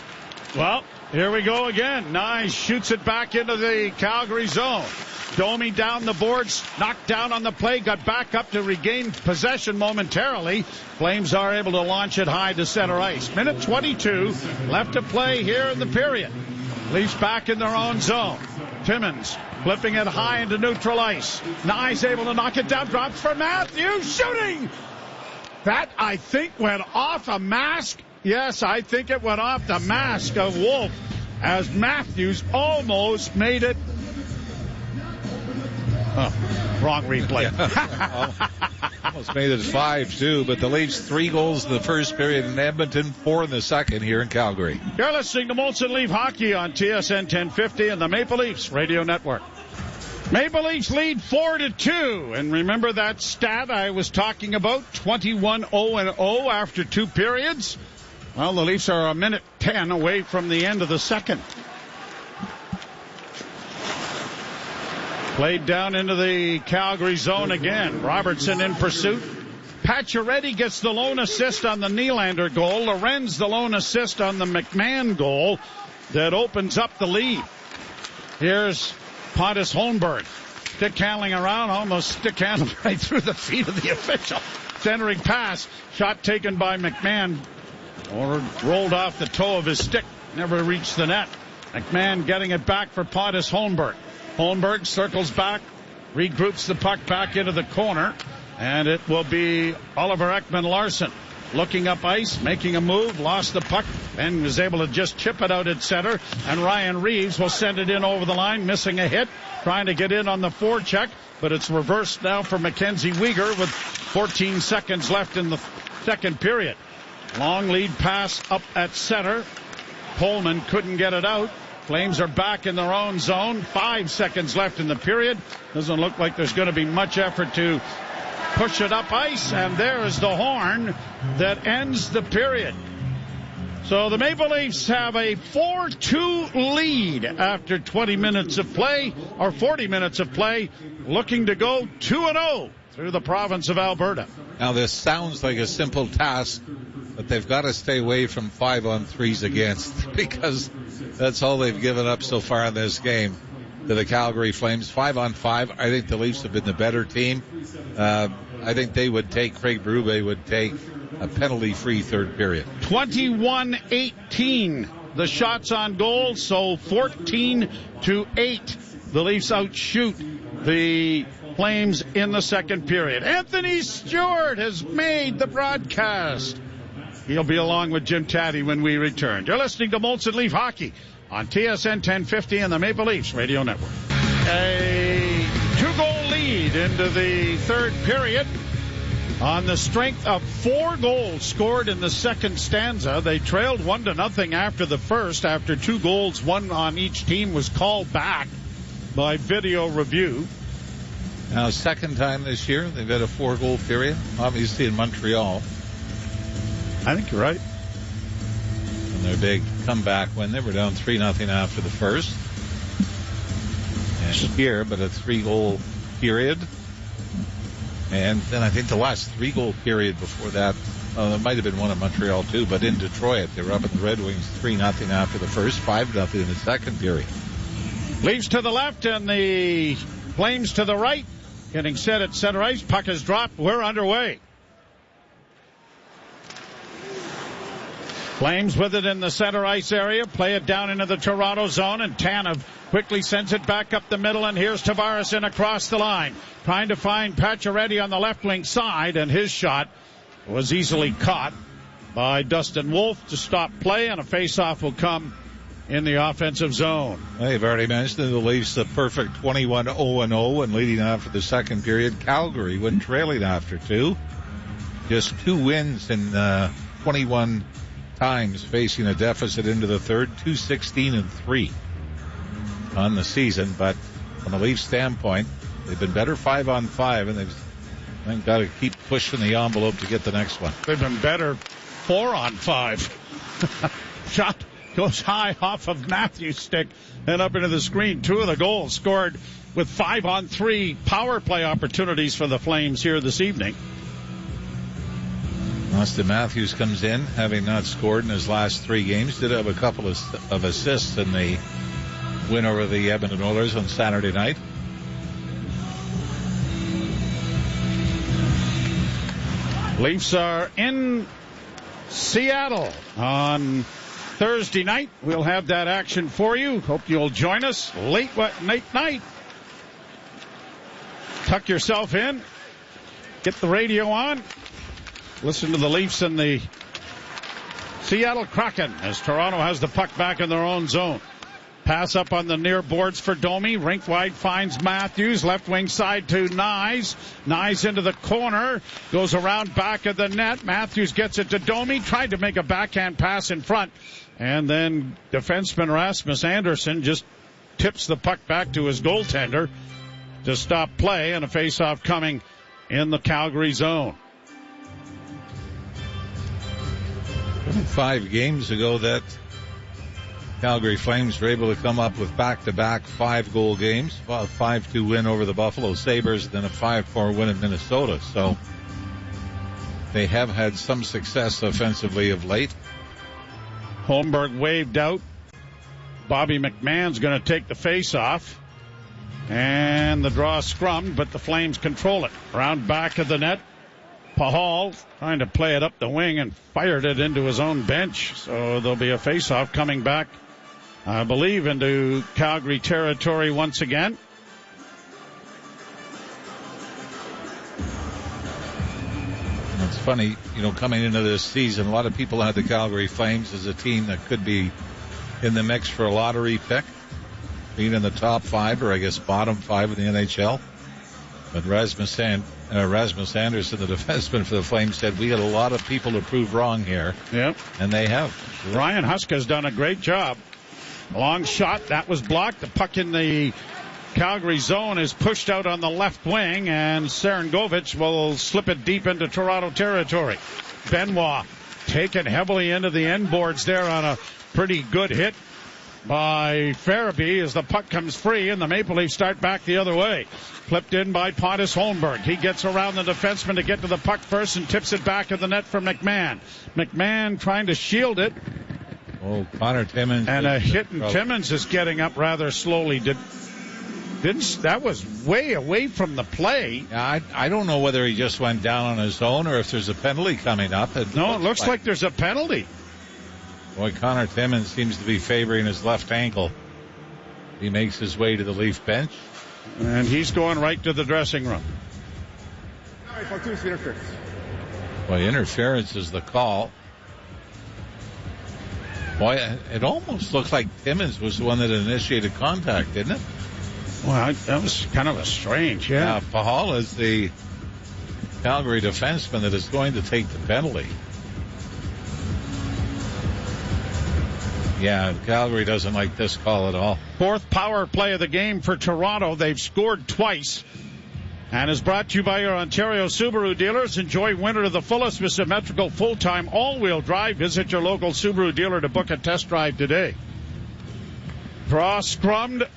Well, here we go again. Nye shoots it back into the Calgary zone. Domi down the boards, knocked down on the play, got back up to regain possession momentarily. Flames are able to launch it high to center ice. Minute 22 left to play here in the period. Leafs back in their own zone. Timmins flipping it high into neutral ice. Nye's able to knock it down, drops for Matthews, shooting! That, I think, went off a mask. Yes, I think it went off the mask of Wolf as Matthews almost made it. Oh, wrong replay. Almost made it 5-2, but the Leafs 3 goals in the first period in Edmonton, 4 in the second here in Calgary. You're listening to Molson Leaf Hockey on TSN 1050 and the Maple Leafs Radio Network. Maple Leafs lead 4-2, and remember that stat I was talking about, 21-0-0 after 2 periods? Well, the Leafs are a minute 10 away from the end of the second. Played down into the Calgary zone again. Robertson in pursuit. Pacioretty gets the lone assist on the Nylander goal. Lorenz the lone assist on the McMahon goal that opens up the lead. Here's Pontus Holmberg. Stick handling around, almost stick handled right through the feet of the official. Centering pass. Shot taken by McMahon. Or rolled off the toe of his stick. Never reached the net. McMahon getting it back for Pontus Holmberg. Holmberg circles back, regroups the puck back into the corner, and it will be Oliver Ekman-Larsson looking up ice, making a move, lost the puck, and was able to just chip it out at center, and Ryan Reeves will send it in over the line, missing a hit, trying to get in on the forecheck, but it's reversed now for Mackenzie Weegar with 14 seconds left in the second period. Long lead pass up at center. Coleman couldn't get it out. Flames are back in their own zone. 5 seconds left in the period. Doesn't look like there's going to be much effort to push it up ice. And there is the horn that ends the period. So the Maple Leafs have a 4-2 lead after 20 minutes of play, or 40 minutes of play, looking to go 2-0 through the province of Alberta. Now this sounds like a simple task, but they've got to stay away from 5-on-3s against, because that's all they've given up so far in this game to the Calgary Flames. 5-on-5, I think the Leafs have been the better team. I think they would take, Craig Berube would take a penalty-free third period. 21-18, the shots on goal, so 14-8. The Leafs outshoot the Flames in the second period. Anthony Stewart has made the broadcast. He'll be along with Jim Taddy when we return. You're listening to Molson Leaf Hockey on TSN 1050 and the Maple Leafs Radio Network. A 2-goal lead into the third period. On the strength of 4 goals scored in the second stanza, they trailed 1-0 after the first, after 2 goals, one on each team, was called back by video review. Now, second time this year, they've had a 4-goal period, obviously in Montreal. I think you're right. And their big comeback when they were down 3-0 after the first. And here, but a 3-goal period. And then I think the last 3-goal period before that, there might have been one in Montreal too, but in Detroit, they were up at the Red Wings 3-0 after the first, 5-0 in the second period. Leafs to the left and the Flames to the right. Getting set at center ice. Puck is dropped. We're underway. Flames with it in the center ice area. Play it down into the Toronto zone, and Tanev quickly sends it back up the middle, and here's Tavares in across the line. Trying to find Pacioretty on the left wing side, and his shot was easily caught by Dustin Wolf to stop play, and a face-off will come in the offensive zone. They've already mentioned the Leafs a perfect 21-0-0 and leading after the second period. Calgary went trailing after 2. Just 2 wins in 21 times facing a deficit into the third. 2-16-3 on the season. But from a Leafs standpoint, they've been better 5-on-5, and they've got to keep pushing the envelope to get the next one. They've been better 4-on-5. Shot goes high off of Matthews' stick and up into the screen. 2 of the goals scored with 5-on-3 power play opportunities for the Flames here this evening. Austin Matthews comes in, having not scored in his last 3 games. Did have a couple of assists in the win over the Edmonton Oilers on Saturday night. Leafs are in Seattle on Thursday night. We'll have that action for you. Hope you'll join us late night. Tuck yourself in. Get the radio on. Listen to the Leafs and the Seattle Kraken as Toronto has the puck back in their own zone. Pass up on the near boards for Domi. Rink wide finds Matthews. Left wing side to Nyes. Nyes into the corner. Goes around back of the net. Matthews gets it to Domi. Tried to make a backhand pass in front. And then defenseman Rasmus Andersson just tips the puck back to his goaltender to stop play, and a face-off coming in the Calgary zone. 5 games ago that Calgary Flames were able to come up with back-to-back 5-goal games, a 5-2 win over the Buffalo Sabres, then a 5-4 win in Minnesota. So they have had some success offensively of late. Holmberg waved out. Bobby McMahon's going to take the face-off. And the draw scrummed, but the Flames control it. Around back of the net. Pahal trying to play it up the wing and fired it into his own bench. So there'll be a face-off coming back, I believe, into Calgary territory once again. It's funny, coming into this season, a lot of people had the Calgary Flames as a team that could be in the mix for a lottery pick, being in the top 5 or I guess bottom 5 in the NHL. But Rasmus Andersson, the defenseman for the Flames, said we had a lot of people to prove wrong here. Yep. And they have. Ryan Huska's done a great job. Long shot. That was blocked. The puck in the Calgary zone is pushed out on the left wing, and Serengovich will slip it deep into Toronto territory. Benoit taken heavily into the end boards there on a pretty good hit by Farabee as the puck comes free, and the Maple Leafs start back the other way. Flipped in by Pontus Holmberg. He gets around the defenseman to get to the puck first and tips it back in the net for McMahon. McMahon trying to shield it. Oh, Connor Timmins. And a hit, and Timmins is getting up rather slowly. That was way away from the play. I don't know whether he just went down on his own or if there's a penalty coming up. It looks like there's a penalty. Boy, Connor Timmins seems to be favoring his left ankle. He makes his way to the Leaf bench. And he's going right to the dressing room. Boy, interference is the call. Boy, it almost looked like Timmins was the one that initiated contact, didn't it? Well, that was kind of a strange, yeah. Pahal is the Calgary defenseman that is going to take the penalty. Yeah, Calgary doesn't like this call at all. Fourth power play of the game for Toronto. They've scored twice. And is brought to you by your Ontario Subaru dealers. Enjoy winter to the fullest with symmetrical full-time all-wheel drive. Visit your local Subaru dealer to book a test drive today. Draw scrummed.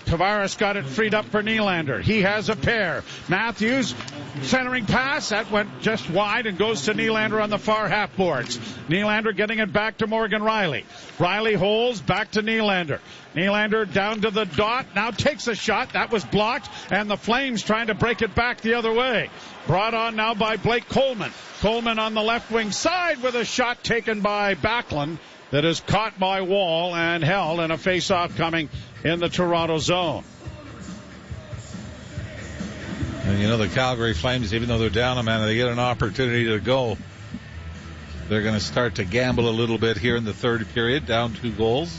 Tavares got it freed up for Nylander. He has a pair. Matthews, centering pass. That went just wide and goes to Nylander on the far half boards. Nylander getting it back to Morgan Rielly. Rielly holds back to Nylander. Nylander down to the dot. Now takes a shot. That was blocked. And the Flames trying to break it back the other way. Brought on now by Blake Coleman. Coleman on the left wing side with a shot taken by Backlund that is caught by Wall and held, and a face-off coming in the Toronto zone. And you know, the Calgary Flames, even though they're down a man, they get an opportunity to go. They're going to start to gamble a little bit here in the third period, down 2 goals.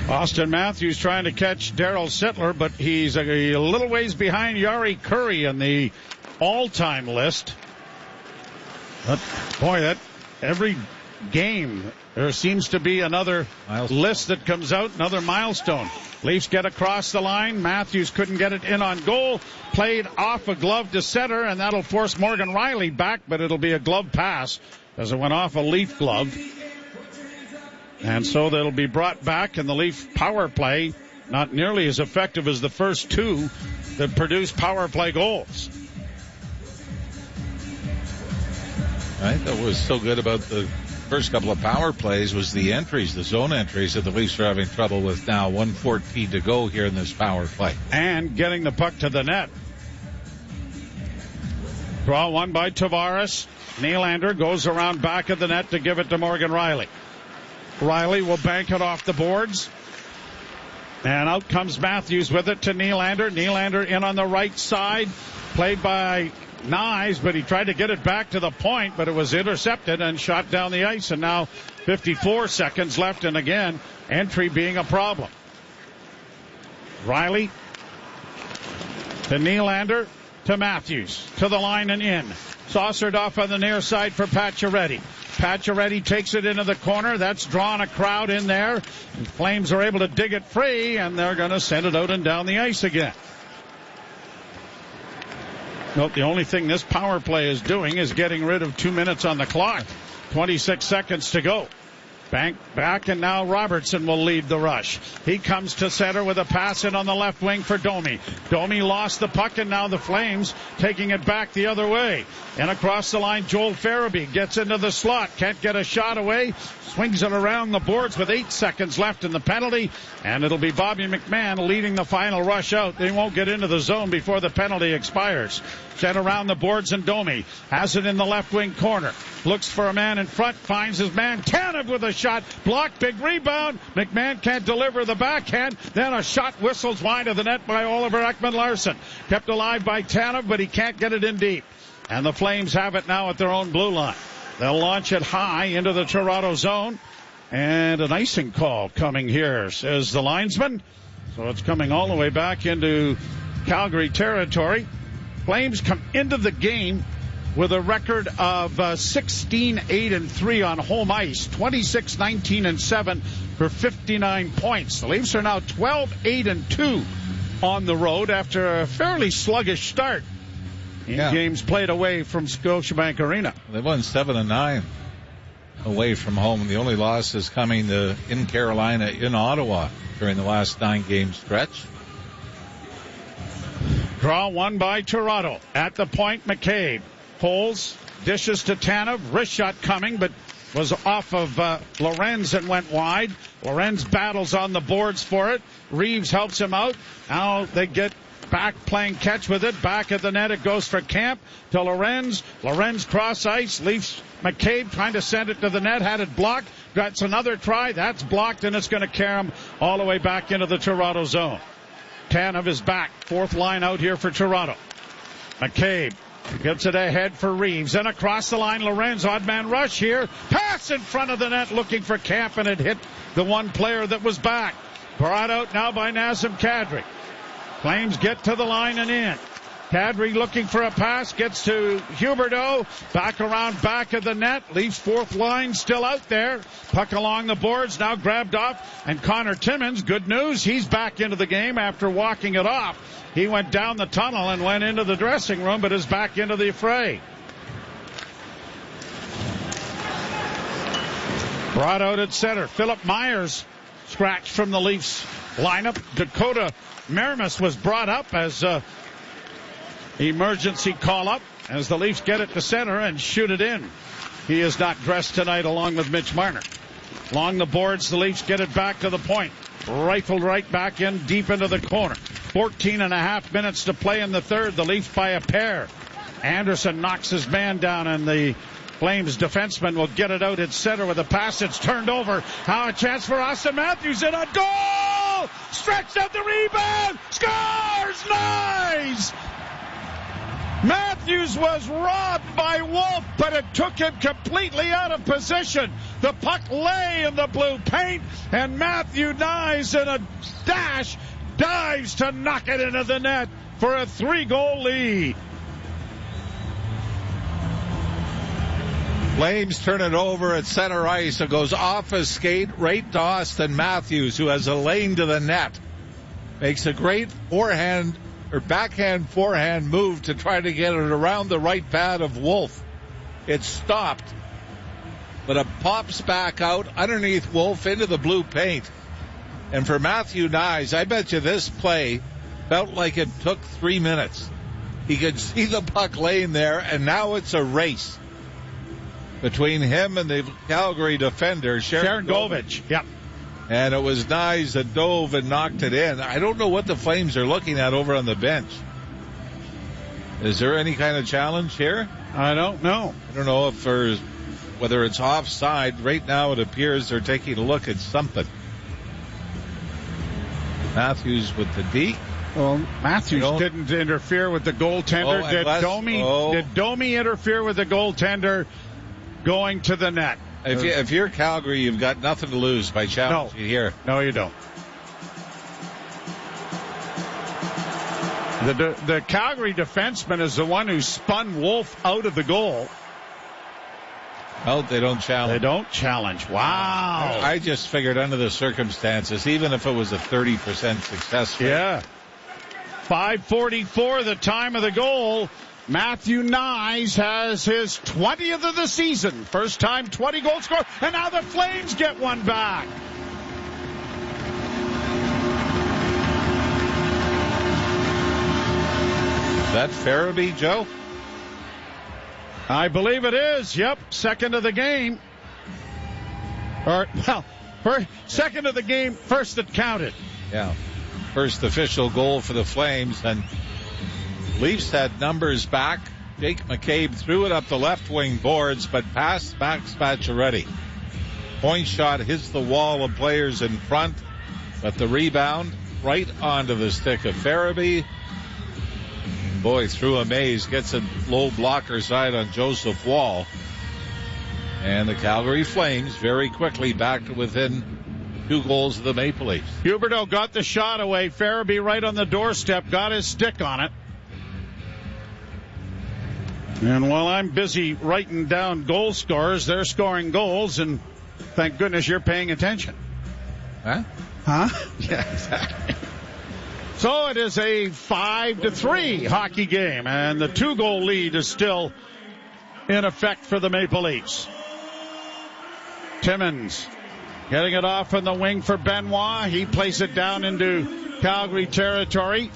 Austin Matthews trying to catch Darryl Sittler, but he's a little ways behind Yari Curry in the all-time list. But boy, that every game there seems to be another list that comes out, another milestone. Leafs get across the line. Matthews couldn't get it in on goal. Played off a glove to center, and that'll force Morgan Rielly back, but it'll be a glove pass as it went off a Leaf glove. And so that'll be brought back, and the Leaf power play not nearly as effective as the first 2 that produced power play goals. I think that was so good about the first couple of power plays was the entries, the zone entries that the Leafs are having trouble with now. 1:14 to go here in this power play. And getting the puck to the net. Draw one by Tavares. Nylander goes around back of the net to give it to Morgan Rielly. Rielly will bank it off the boards. And out comes Matthews with it to Nylander. Nylander in on the right side. Played by Knies, but he tried to get it back to the point, but it was intercepted and shot down the ice. And now 54 seconds left, and again, entry being a problem. Rielly to Nylander to Matthews. To the line and in. Saucered off on the near side for Pacioretty. Pacioretty takes it into the corner. That's drawn a crowd in there. And Flames are able to dig it free, and they're going to send it out and down the ice again. Nope, the only thing this power play is doing is getting rid of 2 minutes on the clock. 26 seconds to go. Back, and now Robertson will lead the rush. He comes to center with a pass in on the left wing for Domi. Domi lost the puck, and now the Flames taking it back the other way. And across the line, Joel Farabee gets into the slot. Can't get a shot away. Swings it around the boards with 8 seconds left in the penalty. And it'll be Bobby McMahon leading the final rush out. They won't get into the zone before the penalty expires. Sent around the boards, and Domi has it in the left wing corner. Looks for a man in front, finds his man. Tanev with a shot. Blocked, big rebound. McMahon can't deliver the backhand. Then a shot whistles wide of the net by Oliver Ekman-Larsson. Kept alive by Tanev, but he can't get it in deep. And the Flames have it now at their own blue line. They'll launch it high into the Toronto zone. And an icing call coming here, says the linesman. So it's coming all the way back into Calgary territory. Flames come into the game with a record of 16-8-3 on home ice, 26-19-7 for 59 points. The Leafs are now 12-8-2 on the road after a fairly sluggish start in games played away from Scotiabank Arena. They won 7-9 away from home. The only loss is coming in Carolina, in Ottawa during the last 9-game stretch. Draw one by Toronto. At the point, McCabe holds, dishes to Tanev. Wrist shot coming, but was off of Lorenz and went wide. Lorenz battles on the boards for it. Reeves helps him out. Now they get back playing catch with it. Back at the net it goes for Camp to Lorenz. Lorenz cross ice. Leafs McCabe trying to send it to the net. Had it blocked. That's another try. That's blocked, and it's going to carry him all the way back into the Toronto zone. Tanev is back. Fourth line out here for Toronto. McCabe gets it ahead for Reeves. And across the line, Lorenz, odd man rush here. Pass in front of the net looking for Camp, and it hit the one player that was back. Brought out now by Nazem Kadri. Flames get to the line and in. Kadri looking for a pass, gets to Huberdeau, back around back of the net. Leafs fourth line still out there. Puck along the boards, now grabbed off. And Connor Timmins, good news, he's back into the game after walking it off. He went down the tunnel and went into the dressing room, but is back into the fray. Brought out at center. Philip Myers scratched from the Leafs lineup. Dakota Mermis was brought up as emergency call-up as the Leafs get it to center and shoot it in. He is not dressed tonight along with Mitch Marner. Along the boards, the Leafs get it back to the point. Rifled right back in, deep into the corner. 14 and a half minutes to play in the third. The Leafs by a pair. Anderson knocks his man down, and the Flames defenseman will get it out at center with a pass. It's turned over. Now a chance for Austin Matthews in a goal! Stretched out the rebound! Scores! Nice! Matthews was robbed by Wolf, but it took him completely out of position. The puck lay in the blue paint, and Matthew Nyes in a dash dives to knock it into the net for a 3-goal lead. Flames turn it over at center ice. It goes off a skate right to Austin Matthews, who has a lane to the net. Makes a great backhand forehand move to try to get it around the right pad of Wolf. It stopped, but it pops back out underneath Wolf into the blue paint. And for Matthew Nyes, I bet you this play felt like it took 3 minutes. He could see the puck laying there, and now it's a race between him and the Calgary defender, Sharon Govich. Yep. And it was Nyes that dove and knocked it in. I don't know what the Flames are looking at over on the bench. Is there any kind of challenge here? I don't know. I don't know whether it's offside. Right now it appears they're taking a look at something. Matthews with the D. Well, Matthews didn't interfere with the goaltender. Did Domi interfere with the goaltender going to the net? If you're Calgary, you've got nothing to lose by challenging here. No, you don't. The Calgary defenseman is the one who spun Wolf out of the goal. Oh, they don't challenge. They don't challenge. Wow. I just figured under the circumstances, even if it was a 30% success rate. Yeah. 5:44, the time of the goal. Matthew Nyes has his 20th of the season. First time 20-goal score. And now the Flames get one back. Is that Farabee, Joe? I believe it is. Yep. Second of the game. Second of the game, first that counted. Yeah. First official goal for the Flames. And Leafs had numbers back. Jake McCabe threw it up the left wing boards, but passed Max Pacioretty. Point shot hits the wall of players in front, but the rebound right onto the stick of Farabee. Boy, through a maze, gets a low blocker side on Joseph Wall. And the Calgary Flames very quickly back to within 2 goals of the Maple Leafs. Huberdeau got the shot away. Farabee right on the doorstep, got his stick on it. And while I'm busy writing down goal scorers, they're scoring goals, and thank goodness you're paying attention. Huh? Yeah, exactly. So it is a 5-3 hockey game, and the 2-goal lead is still in effect for the Maple Leafs. Timmins getting it off on the wing for Benoit. He plays it down into Calgary territory.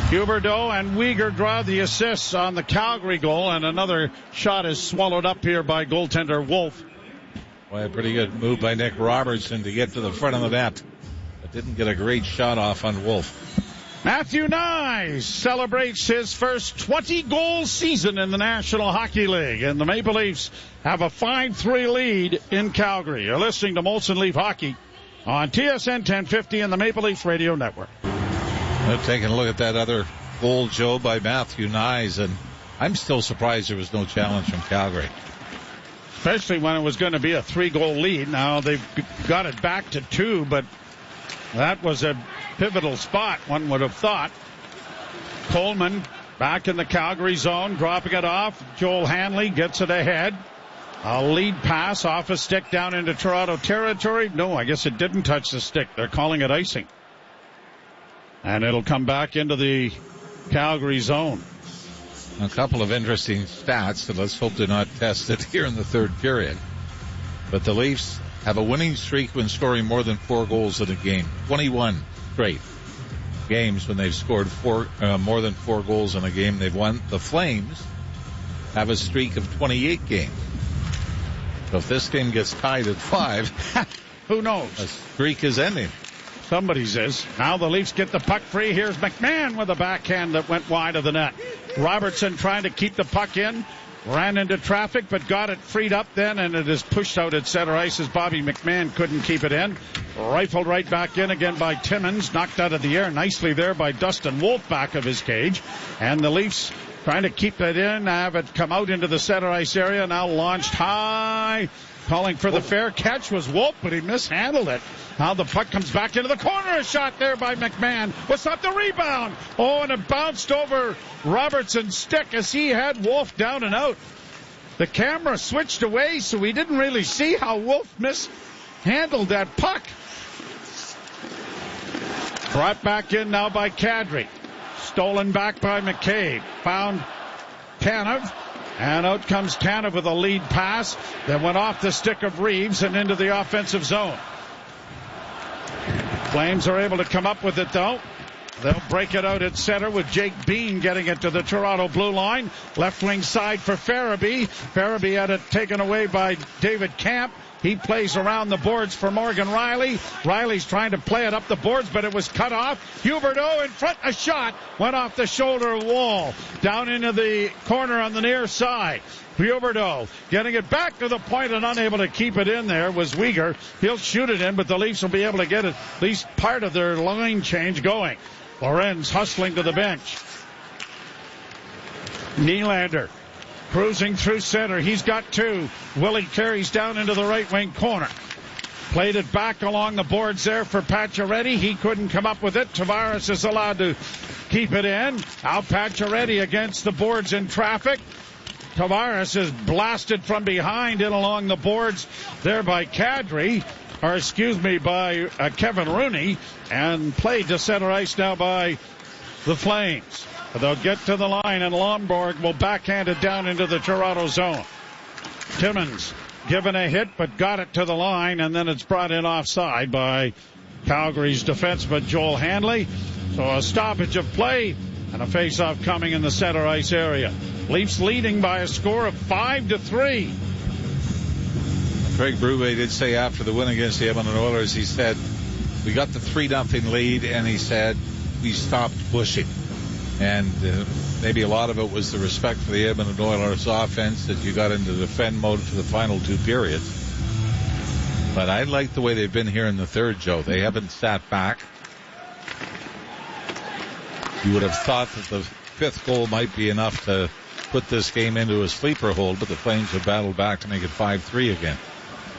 Huberdeau and Weegar draw the assists on the Calgary goal, and another shot is swallowed up here by goaltender Wolf. Boy, a pretty good move by Nick Robertson to get to the front of the net. But didn't get a great shot off on Wolf. Matthew Nyes celebrates his first 20-goal season in the National Hockey League, and the Maple Leafs have a 5-3 lead in Calgary. You're listening to Molson Leaf Hockey on TSN 1050 and the Maple Leafs Radio Network. Taking a look at that other goal, Joe, by Matthew Nyes, and I'm still surprised there was no challenge from Calgary. Especially when it was going to be a 3-goal lead. Now they've got it back to 2, but that was a pivotal spot, one would have thought. Coleman back in the Calgary zone, dropping it off. Joel Hanley gets it ahead. A lead pass off a stick down into Toronto territory. No, I guess it didn't touch the stick. They're calling it icing. And it'll come back into the Calgary zone. A couple of interesting stats that let's hope they're not tested here in the third period. But the Leafs have a winning streak when scoring more than 4 goals in a game. 21 straight games when they've scored more than 4 goals in a game. They've won. The Flames have a streak of 28 games. So if this game gets tied at 5, who knows? A streak is ending. Somebody's is. Now the Leafs get the puck free. Here's McMahon with a backhand that went wide of the net. Robertson trying to keep the puck in. Ran into traffic, but got it freed up then, and it is pushed out at center ice as Bobby McMahon couldn't keep it in. Rifled right back in again by Timmins. Knocked out of the air nicely there by Dustin Wolf back of his cage. And the Leafs trying to keep it in, have it come out into the center ice area. Now launched high. Calling for the fair catch was Wolf, but he mishandled it. Now the puck comes back into the corner. A shot there by McMahon. What's up the rebound? Oh, and it bounced over Robertson's stick as he had Wolf down and out. The camera switched away, so we didn't really see how Wolf mishandled that puck. Brought back in now by Kadri. Stolen back by McCabe. Found Tanev. And out comes Tanev with a lead pass that went off the stick of Reeves and into the offensive zone. Flames are able to come up with it, though. They'll break it out at center with Jake Bean getting it to the Toronto blue line. Left wing side for Farabee. Farabee had it taken away by David Camp. He plays around the boards for Morgan Riley. Riley's trying to play it up the boards, but it was cut off. Huberdeau in front. A shot went off the shoulder wall. Down into the corner on the near side. Huberdeau getting it back to the point and unable to keep it in there was Weegar. He'll shoot it in, but the Leafs will be able to get at least part of their line change going. Lorenz hustling to the bench. Nylander cruising through center. He's got 2. Willie carries down into the right wing corner. Played it back along the boards there for Pacioretty. He couldn't come up with it. Tavares is allowed to keep it in. Now Pacioretty against the boards in traffic. Tavares is blasted from behind in along the boards there by Kadri. By Kevin Rooney. And played to center ice now by the Flames. They'll get to the line, and Lomborg will backhand it down into the Toronto zone. Timmins given a hit, but got it to the line, and then it's brought in offside by Calgary's defenseman Joel Hanley. So a stoppage of play and a face-off coming in the center ice area. Leafs leading by a score of 5-3. Craig Berube did say after the win against the Edmonton Oilers, he said, we got the 3-0 lead, and he said, we stopped pushing. And maybe a lot of it was the respect for the Edmonton Oilers offense that you got into defend mode for the final 2 periods. But I like the way they've been here in the third, Joe. They haven't sat back. You would have thought that the 5th goal might be enough to put this game into a sleeper hold, but the Flames have battled back to make it 5-3 again.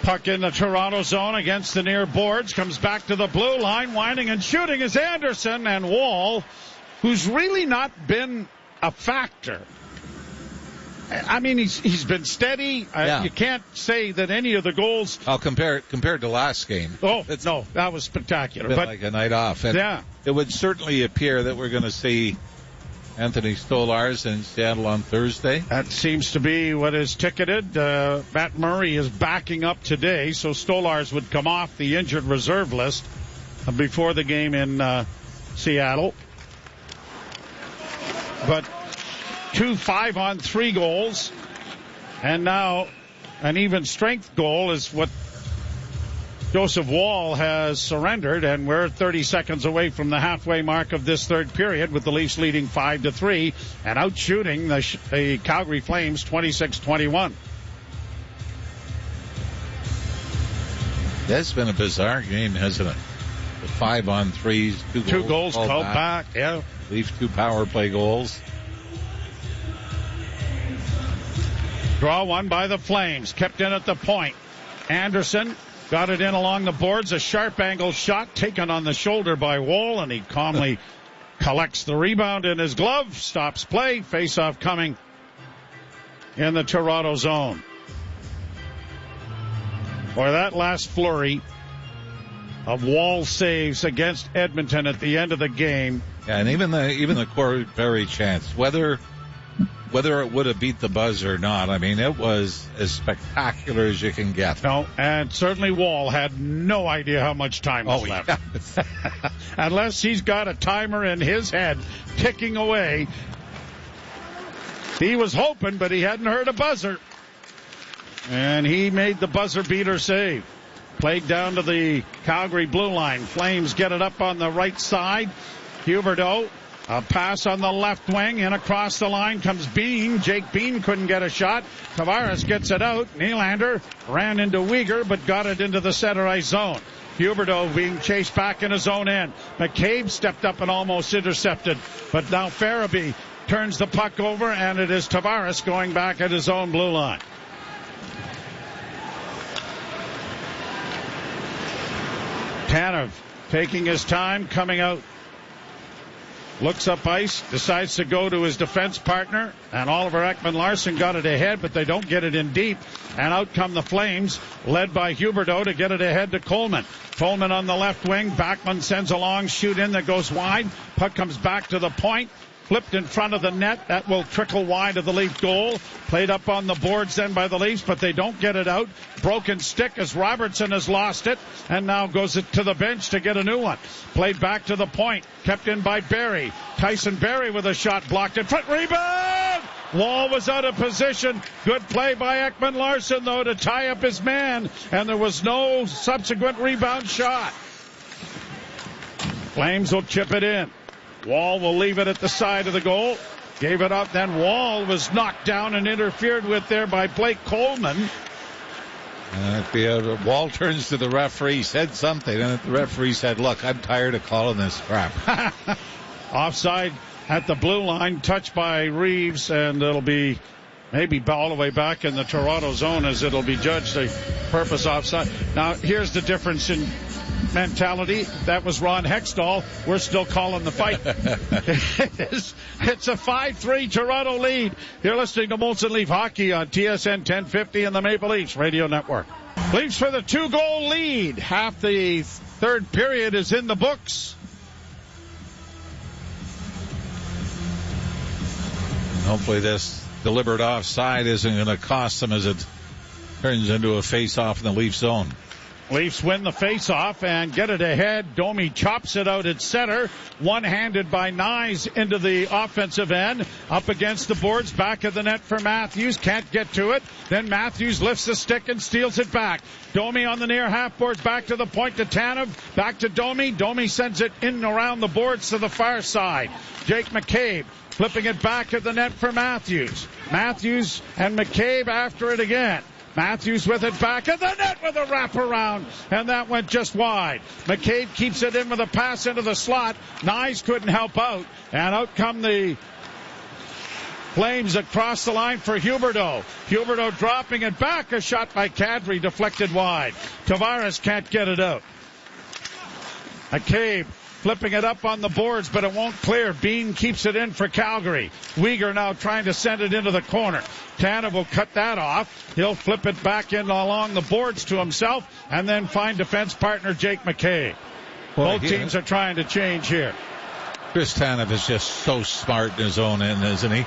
Puck in the Toronto zone against the near boards. Comes back to the blue line. Winding and shooting is Anderson, and Wall, who's really not been a factor. I mean, he's been steady. Yeah. You can't say that any of the goals. I'll compared to last game. Oh, no, that was spectacular. But like a night off. And yeah. It would certainly appear that we're going to see Anthony Stolarz in Seattle on Thursday. That seems to be what is ticketed. Matt Murray is backing up today, so Stolarz would come off the injured reserve list before the game in Seattle. But 2 5-on-3 goals, and now an even strength goal is what Joseph Wall has surrendered, and we're 30 seconds away from the halfway mark of this third period with the Leafs leading 5-3 and out shooting the Calgary Flames 26-21. That's been a bizarre game, hasn't it? The 5-on-3s, 2 goals called back. Yeah. Leafs 2 power play goals. Draw one by the Flames. Kept in at the point. Anderson got it in along the boards. A sharp angle shot taken on the shoulder by Wall, and he calmly collects the rebound in his glove, stops play, face-off coming in the Toronto zone. Or that last flurry of Wall saves against Edmonton at the end of the game. Yeah, and even the Corey Perry chance, whether it would have beat the buzzer or not, I mean, it was as spectacular as you can get. No, and certainly Wall had no idea how much time was left. Yeah. Unless he's got a timer in his head ticking away. He was hoping, but he hadn't heard a buzzer. And he made the buzzer beater save. Played down to the Calgary blue line. Flames get it up on the right side. Huberdeau, a pass on the left wing, and across the line comes Bean. Jake Bean couldn't get a shot. Tavares gets it out. Nylander ran into Uyghur, but got it into the center ice zone. Huberdeau being chased back in his own end. McCabe stepped up and almost intercepted, but now Farabee turns the puck over, and it is Tavares going back at his own blue line. Tanev taking his time, coming out. Looks up ice, decides to go to his defense partner, and Oliver Ekman-Larsson got it ahead, but they don't get it in deep. And out come the Flames, led by Huberdeau to get it ahead to Coleman. Coleman on the left wing. Backman sends a long shoot in that goes wide. Puck comes back to the point. Flipped in front of the net. That will trickle wide of the Leaf goal. Played up on the boards then by the Leafs, but they don't get it out. Broken stick as Robertson has lost it, and now goes it to the bench to get a new one. Played back to the point. Kept in by Barrie. Tyson Barrie with a shot blocked in front. Rebound! Wall was out of position. Good play by Ekman-Larsson, though, to tie up his man, and there was no subsequent rebound shot. Flames will chip it in. Wall will leave it at the side of the goal. Gave it up. Then Wall was knocked down and interfered with there by Blake Coleman. Wall turns to the referee, said something, and the referee said, look, I'm tired of calling this crap. Offside at the blue line, touched by Reeves, and it'll be maybe all the way back in the Toronto zone as it'll be judged a purpose offside. Now, here's the difference in mentality. That was Ron Hextall. We're still calling the fight. It's a 5-3 Toronto lead. You're listening to Molson Leaf Hockey on TSN 1050 and the Maple Leafs Radio Network. Leafs for the 2-goal lead. Half the third period is in the books. Hopefully this deliberate offside isn't going to cost them as it turns into a face-off in the Leaf zone. Leafs win the face-off and get it ahead. Domi chops it out at center. One-handed by Nyes into the offensive end. Up against the boards. Back of the net for Matthews. Can't get to it. Then Matthews lifts the stick and steals it back. Domi on the near half boards. Back to the point to Tanev. Back to Domi. Domi sends it in around the boards to the far side. Jake McCabe flipping it back at the net for Matthews. Matthews and McCabe after it again. Matthews with it back at the net with a wraparound, and that went just wide. McCabe keeps it in with a pass into the slot. Nyes couldn't help out, and out come the Flames across the line for Huberdeau. Huberdeau dropping it back. A shot by Kadri deflected wide. Tavares can't get it out. McCabe flipping it up on the boards, but it won't clear. Bean keeps it in for Calgary. Uyghur now trying to send it into the corner. Tanev will cut that off. He'll flip it back in along the boards to himself and then find defense partner Jake McCabe. Both teams are trying to change here. Chris Tanev is just so smart in his own end, isn't he?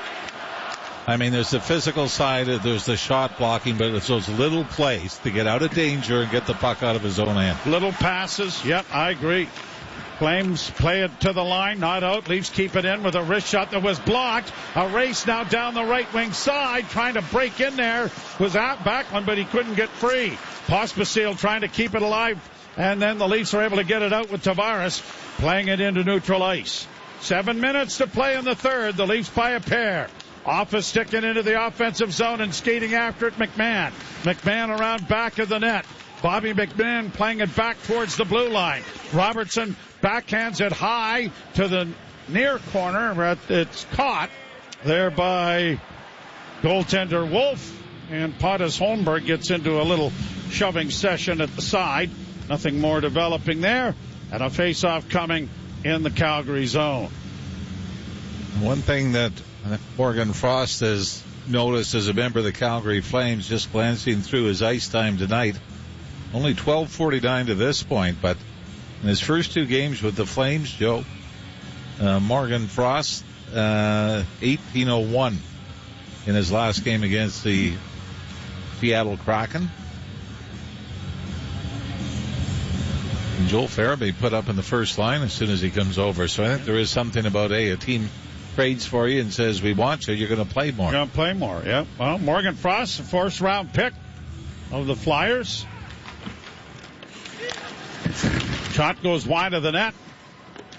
I mean, there's the physical side, there's the shot blocking, but it's those little plays to get out of danger and get the puck out of his own end. Little passes. Yep, I agree. Flames play it to the line, not out. Leafs keep it in with a wrist shot that was blocked. A race now down the right wing side, trying to break in there. Was at Backlund, but he couldn't get free. Pospisil trying to keep it alive, and then the Leafs are able to get it out with Tavares playing it into neutral ice. 7 minutes to play in the third. The Leafs by a pair. Office sticking into the offensive zone and skating after it, McMahon. McMahon around back of the net. Bobby McMahon playing it back towards the blue line. Robertson backhands it high to the near corner, but it's caught there by goaltender Wolf. And Pontus Holmberg gets into a little shoving session at the side. Nothing more developing there. And a face-off coming in the Calgary zone. One thing that Morgan Frost has noticed as a member of the Calgary Flames, just glancing through his ice time tonight, only 12:49 to this point, but in his first 2 games with the Flames, Joe, Morgan Frost, 18:01 in his last game against the Seattle Kraken. And Joel Farabee put up in the first line as soon as he comes over. So I think there is something about, a team trades for you and says, we want you, you're going to play more. You're going to play more, yeah. Well, Morgan Frost, a 4th round pick of the Flyers. Shot goes wide of the net.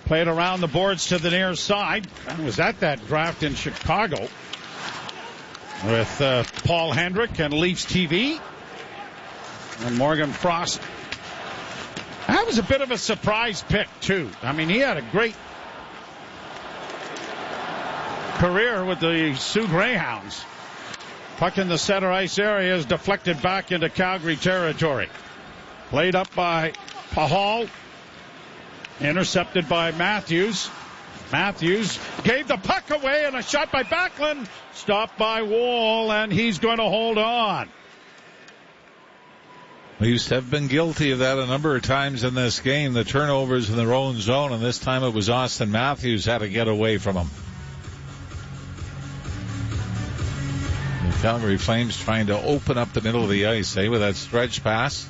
Played around the boards to the near side. I was at that draft in Chicago with Paul Hendrick and Leafs TV. And Morgan Frost. That was a bit of a surprise pick, too. I mean, he had a great career with the Sioux Greyhounds. Puck in the center ice area is deflected back into Calgary territory. Played up by Pahal. Intercepted by Matthews. Matthews gave the puck away, and a shot by Backlund. Stopped by Wall, and he's going to hold on. Leafs have been guilty of that a number of times in this game. The turnovers in their own zone, and this time it was Austin Matthews had to get away from him. The Calgary Flames trying to open up the middle of the ice, with that stretch pass.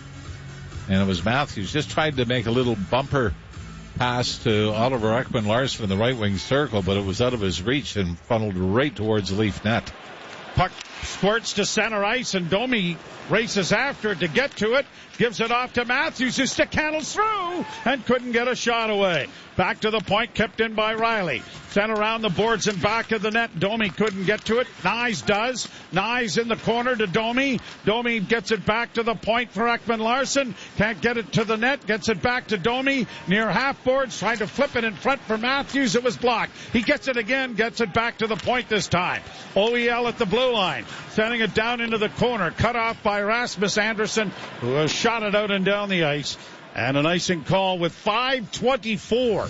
And it was Matthews just tried to make a little bumper pass to Oliver Ekman-Larsson in the right wing circle, but it was out of his reach and funneled right towards the Leaf net. Puck squirts to center ice, and Domi races after it to get to it. Gives it off to Matthews, who stick handles through and couldn't get a shot away. Back to the point, kept in by Riley. Sent around the boards and back of the net. Domi couldn't get to it. Nyes does. Nyes in the corner to Domi. Domi gets it back to the point for Ekman-Larsson. Can't get it to the net. Gets it back to Domi. Near half boards, trying to flip it in front for Matthews. It was blocked. He gets it again. Gets it back to the point this time. OEL at the blue line. Sending it down into the corner. Cut off by Rasmus Andersson, who has shot it out and down the ice. And an icing call with 5:24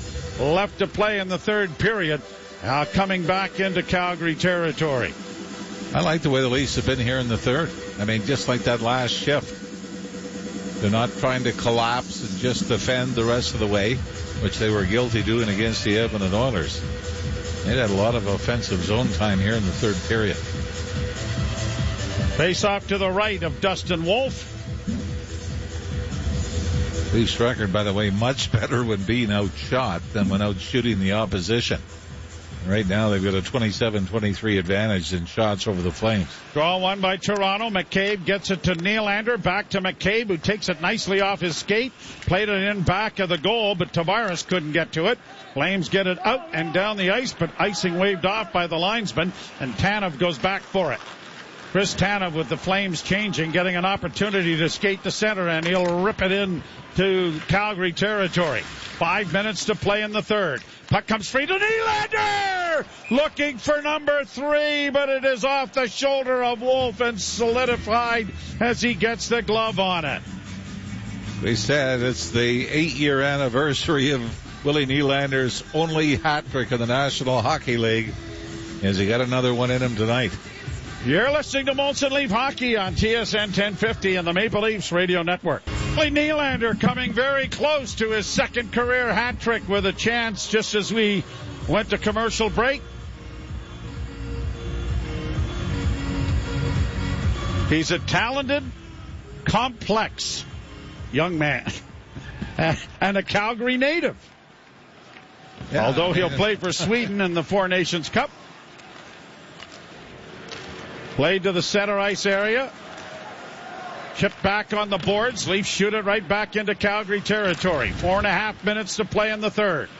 left to play in the third period. Now coming back into Calgary territory. I like the way the Leafs have been here in the third. I mean, just like that last shift. They're not trying to collapse and just defend the rest of the way, which they were guilty doing against the Edmonton Oilers. They had a lot of offensive zone time here in the third period. Face off to the right of Dustin Wolf. Leafs record, by the way, much better when being outshot than when out shooting the opposition. Right now they've got a 27-23 advantage in shots over the Flames. Draw one by Toronto. McCabe gets it to Nylander. Back to McCabe, who takes it nicely off his skate. Played it in back of the goal, but Tavares couldn't get to it. Flames get it out and down the ice, but icing waved off by the linesman, and Tanev goes back for it. Chris Tanev with the Flames changing, getting an opportunity to skate the center, and he'll rip it in to Calgary territory. 5 minutes to play in the third. Puck comes free to Nylander! Looking for number 3, but it is off the shoulder of Wolf and solidified as he gets the glove on it. They said it's the 8-year anniversary of Willie Nylander's only hat trick in the National Hockey League. As he got another one in him tonight. You're listening to Molson Leaf Hockey on TSN 1050 and the Maple Leafs Radio Network. Nylander coming very close to his second career hat trick with a chance just as we went to commercial break. He's a talented, complex young man and a Calgary native. Yeah, although he'll play for Sweden in the Four Nations Cup. Played to the center ice area. Chipped back on the boards. Leafs shoot it right back into Calgary territory. 4.5 minutes to play in the third.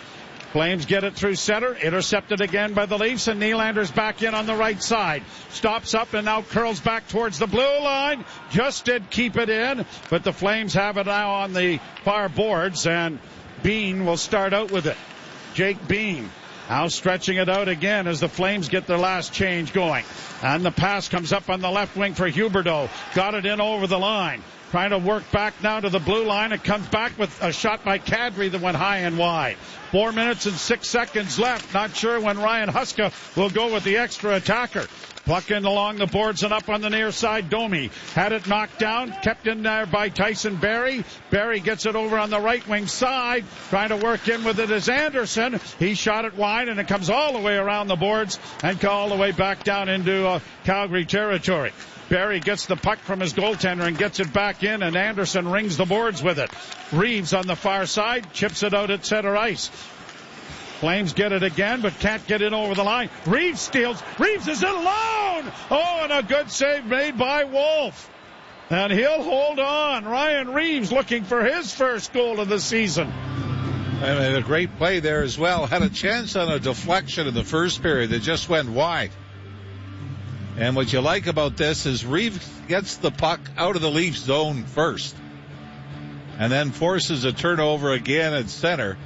Flames get it through center. Intercepted again by the Leafs, and Nylander's back in on the right side. Stops up and now curls back towards the blue line. Just did keep it in, but the Flames have it now on the far boards, and Bean will start out with it. Jake Bean. Now stretching it out again as the Flames get their last change going. And the pass comes up on the left wing for Huberdeau. Got it in over the line. trying to work back now to the blue line. It comes back with a shot by Kadri that went high and wide. 4 minutes and 6 seconds left. Not sure when Ryan Huska will go with the extra attacker. Puck in along the boards and up on the near side. Domi had it knocked down, kept in there by Tyson Barrie. Barrie gets it over on the right wing side. Trying to work in with it is Anderson. He shot it wide, and it comes all the way around the boards and all the way back down into Calgary territory. Barrie gets the puck from his goaltender and gets it back in, and Anderson rings the boards with it. Reeves on the far side chips it out at center ice. Flames get it again, but can't get it over the line. Reeves steals. Reeves is in alone. Oh, and a good save made by Wolf. And he'll hold on. Ryan Reeves looking for his first goal of the season. And a great play there as well. Had a chance on a deflection in the first period that just went wide. And what you like about this is Reeves gets the puck out of the Leafs zone first. And then forces a turnover again at center.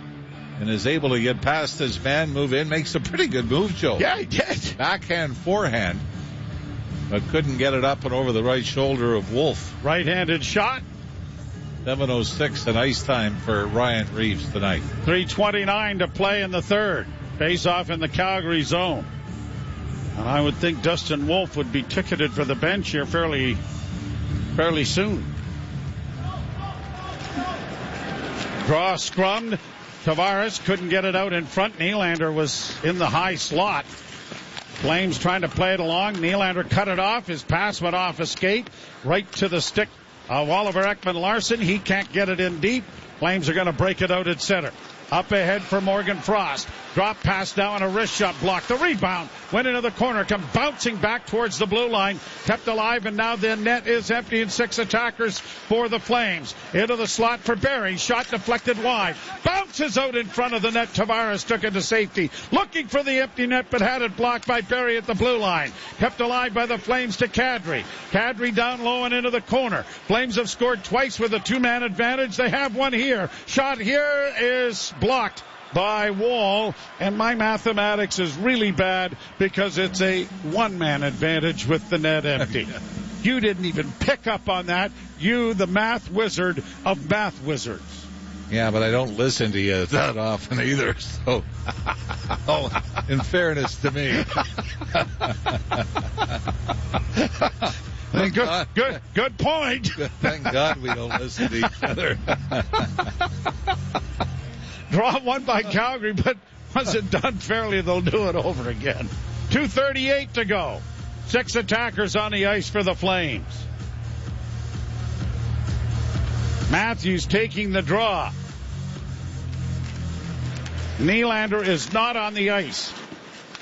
And is able to get past his man, move in, makes a pretty good move, Joe. Yeah, he did. Backhand, forehand, but couldn't get it up and over the right shoulder of Wolf. Right-handed shot. 7:06 in ice time for Ryan Reeves tonight. 3:29 to play in the third. Face off in the Calgary zone. And I would think Dustin Wolf would be ticketed for the bench here fairly soon. Draw scrummed. Tavares couldn't get it out in front. Nylander was in the high slot. Flames trying to play it along. Nylander cut it off. His pass went off a skate right to the stick of Oliver Ekman-Larsson. He can't get it in deep. Flames are going to break it out at center. Up ahead for Morgan Frost. Drop pass down, a wrist shot blocked. The rebound went into the corner, come bouncing back towards the blue line. Kept alive, and now the net is empty and 6 attackers for the Flames. Into the slot for Barrie. Shot deflected wide. Bounces out in front of the net. Tavares took it to safety. Looking for the empty net, but had it blocked by Barrie at the blue line. Kept alive by the Flames to Kadri. Kadri down low and into the corner. Flames have scored twice with a 2-man advantage. They have one here. Shot here is blocked by Wall, and my mathematics is really bad because it's a 1-man advantage with the net empty. You didn't even pick up on that. You, the math wizard of math wizards. Yeah, but I don't listen to you that often either, so in fairness to me. Good point. Thank God we don't listen to each other. Draw one by Calgary, but was it done fairly, they'll do it over again. 2:38 to go. 6 attackers on the ice for the Flames. Matthews taking the draw. Nylander is not on the ice.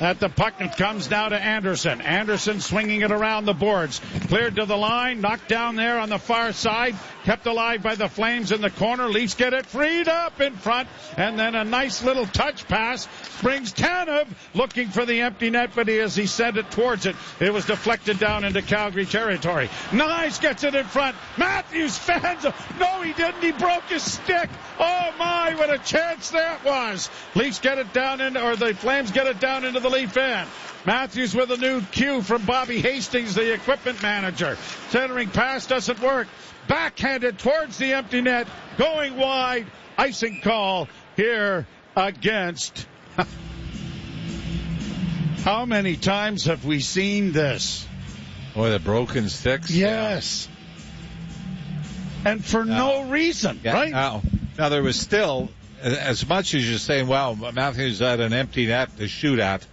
At the puck, it comes now to Anderson. Anderson swinging it around the boards. Cleared to the line. Knocked down there on the far side. Kept alive by the Flames in the corner. Leafs get it freed up in front. And then a nice little touch pass brings Tanev looking for the empty net, but as he sent it towards it, it was deflected down into Calgary territory. Nyes gets it in front. Matthews fans. No, he didn't. He broke his stick. Oh, my, what a chance that was. Leafs get it down or the Flames get it down into the Leaf end. Matthews with a new cue from Bobby Hastings, the equipment manager. Centering pass doesn't work. Backhanded towards the empty net. Going wide. Icing call here against. How many times have we seen this? Boy, the broken sticks. Yes. And for no reason, right? Now, there was still, as much as you're saying, wow, Matthews had an empty net to shoot at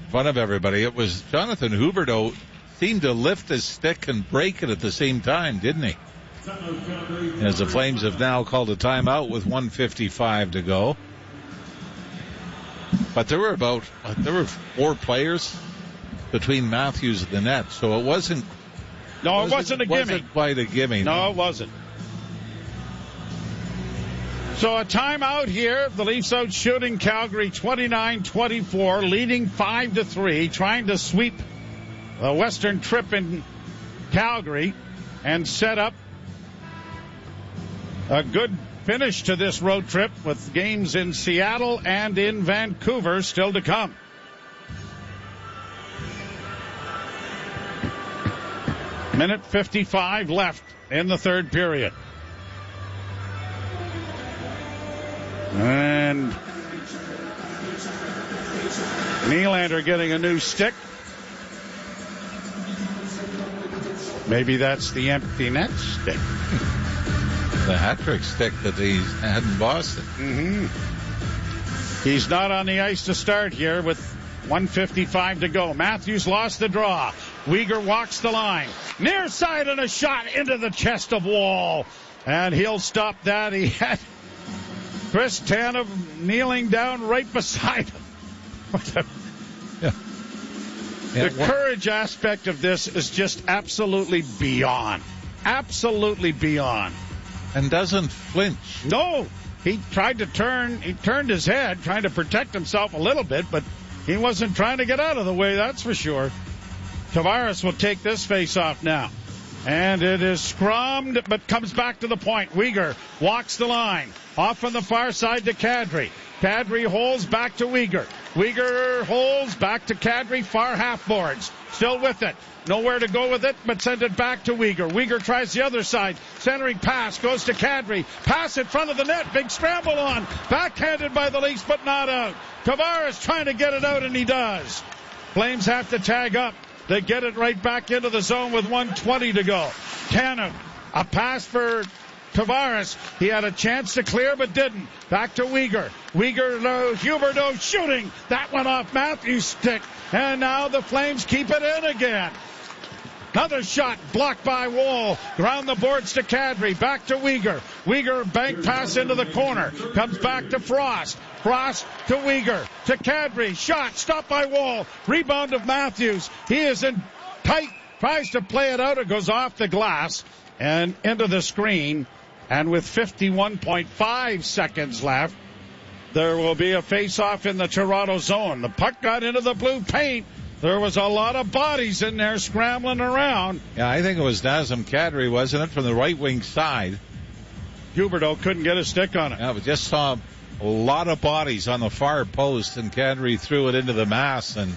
in front of everybody, it was Jonathan Huberdeau seemed to lift his stick and break it at the same time, didn't he? As the Flames have now called a timeout with 1:55 to go. But there were 4 players between Matthews and the net, so it wasn't. No, it wasn't a gimme. Wasn't quite a gimme. No, it wasn't. So a timeout here. The Leafs out shooting Calgary 29-24, leading 5-3, trying to sweep the Western trip in Calgary and set up a good finish to this road trip with games in Seattle and in Vancouver still to come. Minute 55 left in the third period. And Nylander getting a new stick. Maybe that's the empty net stick. The hat-trick stick that he had in Boston. Mm-hmm. He's not on the ice to start here with 1:55 to go. Matthews lost the draw. Weegar walks the line. Near side and a shot into the chest of Wall. And he'll stop that. He had Chris Tanev kneeling down right beside him. The courage aspect of this is just absolutely beyond. Absolutely beyond. And doesn't flinch. No. He tried to turn. He turned his head, trying to protect himself a little bit, but he wasn't trying to get out of the way, that's for sure. Tavares will take this face-off now. And it is scrummed, but comes back to the point. Weegar walks the line. Off on the far side to Kadri. Kadri holds back to Weegar. Weegar holds back to Kadri, far half boards. Still with it. Nowhere to go with it, but send it back to Weegar. Weegar tries the other side. Centering pass goes to Kadri. Pass in front of the net. Big scramble on. Backhanded by the Leafs, but not out. Tavares trying to get it out, and he does. Flames have to tag up. They get it right back into the zone with 1:20 to go. Tanev, a pass for Tavares. He had a chance to clear, but didn't. Back to Weegar. Weegar, Huberdeau shooting. That went off Matthews' stick. And now the Flames keep it in again. Another shot blocked by Wall. Ground the boards to Kadri. Back to Weegar. Weegar bank pass into the corner. Comes back to Frost. Frost to Weegar. To Kadri. Shot stopped by Wall. Rebound of Matthews. He is in tight. Tries to play it out. It goes off the glass and into the screen. And with 51.5 seconds left, there will be a face-off in the Toronto zone. The puck got into the blue paint. There was a lot of bodies in there scrambling around. Yeah, I think it was Nazem Kadri, wasn't it, from the right wing side? Huberdeau couldn't get a stick on it. Yeah, but just saw a lot of bodies on the far post, and Kadri threw it into the mass, and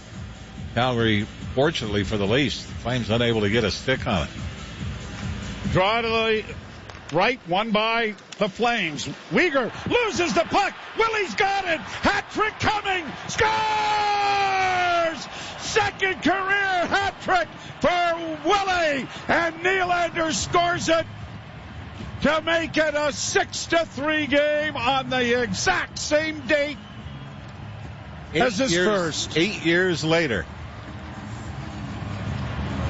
Calgary, fortunately for the Leafs, the Flames unable to get a stick on it. Draw to the right, won by the Flames. Weegar loses the puck. Willie's got it. Hat trick coming. Scores! Second career hat trick for Willie. And Nylander scores it to make it a 6-3 game on the exact same date as his first. 8 years later.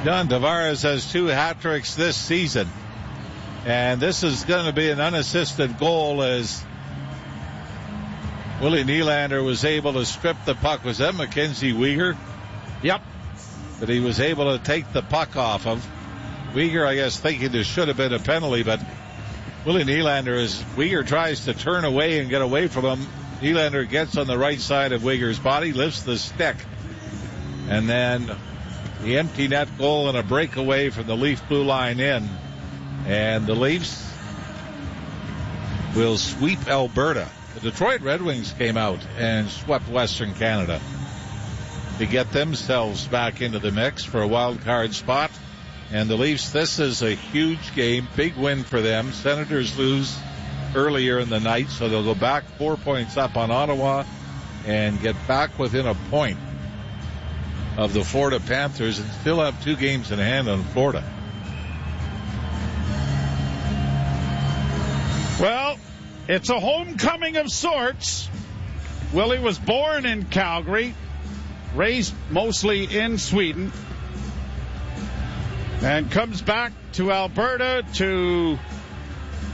John Tavares has 2 hat tricks this season. And this is going to be an unassisted goal as Willie Nylander was able to strip the puck. Was that Mackenzie Weegar? Yep. But he was able to take the puck off of Weegar, I guess, thinking there should have been a penalty, but Willie Nylander, as Weegar tries to turn away and get away from him, Nylander gets on the right side of Weegar's body, lifts the stick, and then the empty net goal and a breakaway from the Leaf blue line in. And the Leafs will sweep Alberta. The Detroit Red Wings came out and swept Western Canada to get themselves back into the mix for a wild card spot. And the Leafs, this is a huge game, big win for them. Senators lose earlier in the night, so they'll go back 4 points up on Ottawa and get back within a point of the Florida Panthers and still have 2 games in hand on Florida. Well, it's a homecoming of sorts. Willie was born in Calgary, raised mostly in Sweden, and comes back to Alberta to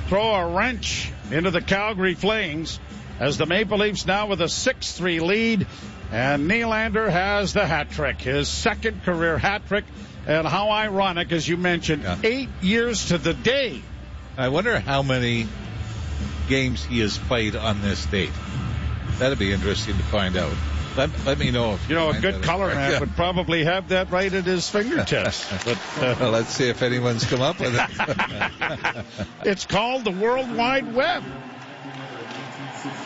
throw a wrench into the Calgary Flames as the Maple Leafs now with a 6-3 lead, and Nylander has the hat trick, his second career hat trick, and how ironic, as you mentioned, 8 years to the day. I wonder how many games he has played on this date. That'd be interesting to find out. Let me know if a good color man would probably have that right at his fingertips. But well, let's see if anyone's come up with it. It's called the World Wide Web.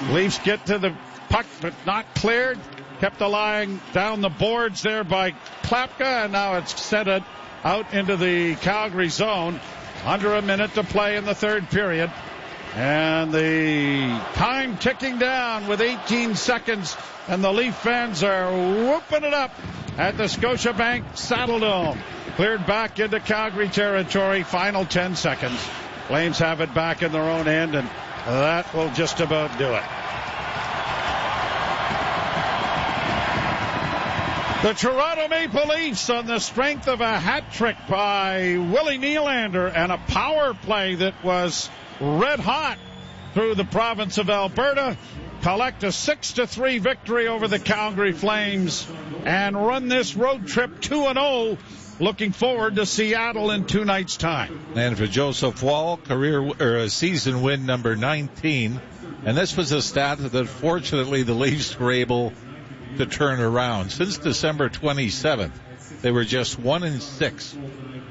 Leafs get to the puck, but not cleared. Kept the line down the boards there by Klapka, and now it's sent it out into the Calgary zone. Under a minute to play in the third period. And the time ticking down with 18 seconds. And the Leaf fans are whooping it up at the Scotiabank Saddledome. Cleared back into Calgary territory. Final 10 seconds. Flames have it back in their own end, and that will just about do it. The Toronto Maple Leafs, on the strength of a hat trick by Willie Nylander and a power play that was red hot through the province of Alberta, collect a 6-3 victory over the Calgary Flames and run this road trip 2-0. Looking forward to Seattle in 2 nights' time. And for Joseph Wall, season win number 19. And this was a stat that fortunately the Leafs were able to turn around. Since December 27th, they were just 1-6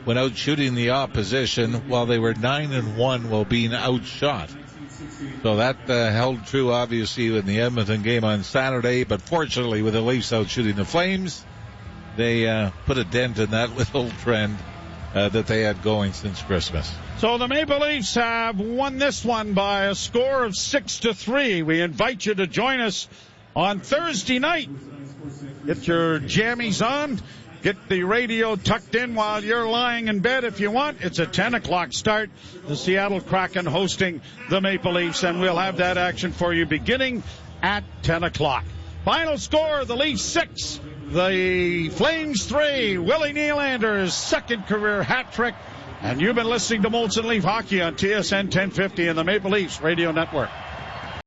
when out shooting the opposition, while they were 9-1 while being outshot. So that held true, obviously, in the Edmonton game on Saturday. But fortunately, with the Leafs out shooting the Flames, they put a dent in that little trend that they had going since Christmas. So the Maple Leafs have won this one by a score of 6-3. We invite you to join us on Thursday night. Get your jammies on. Get the radio tucked in while you're lying in bed if you want. It's a 10 o'clock start. The Seattle Kraken hosting the Maple Leafs, and we'll have that action for you beginning at 10 o'clock. Final score, the Leafs 6, the Flames 3. Willie Nylander's second career hat trick. And you've been listening to Molson Leaf Hockey on TSN 1050 and the Maple Leafs Radio Network.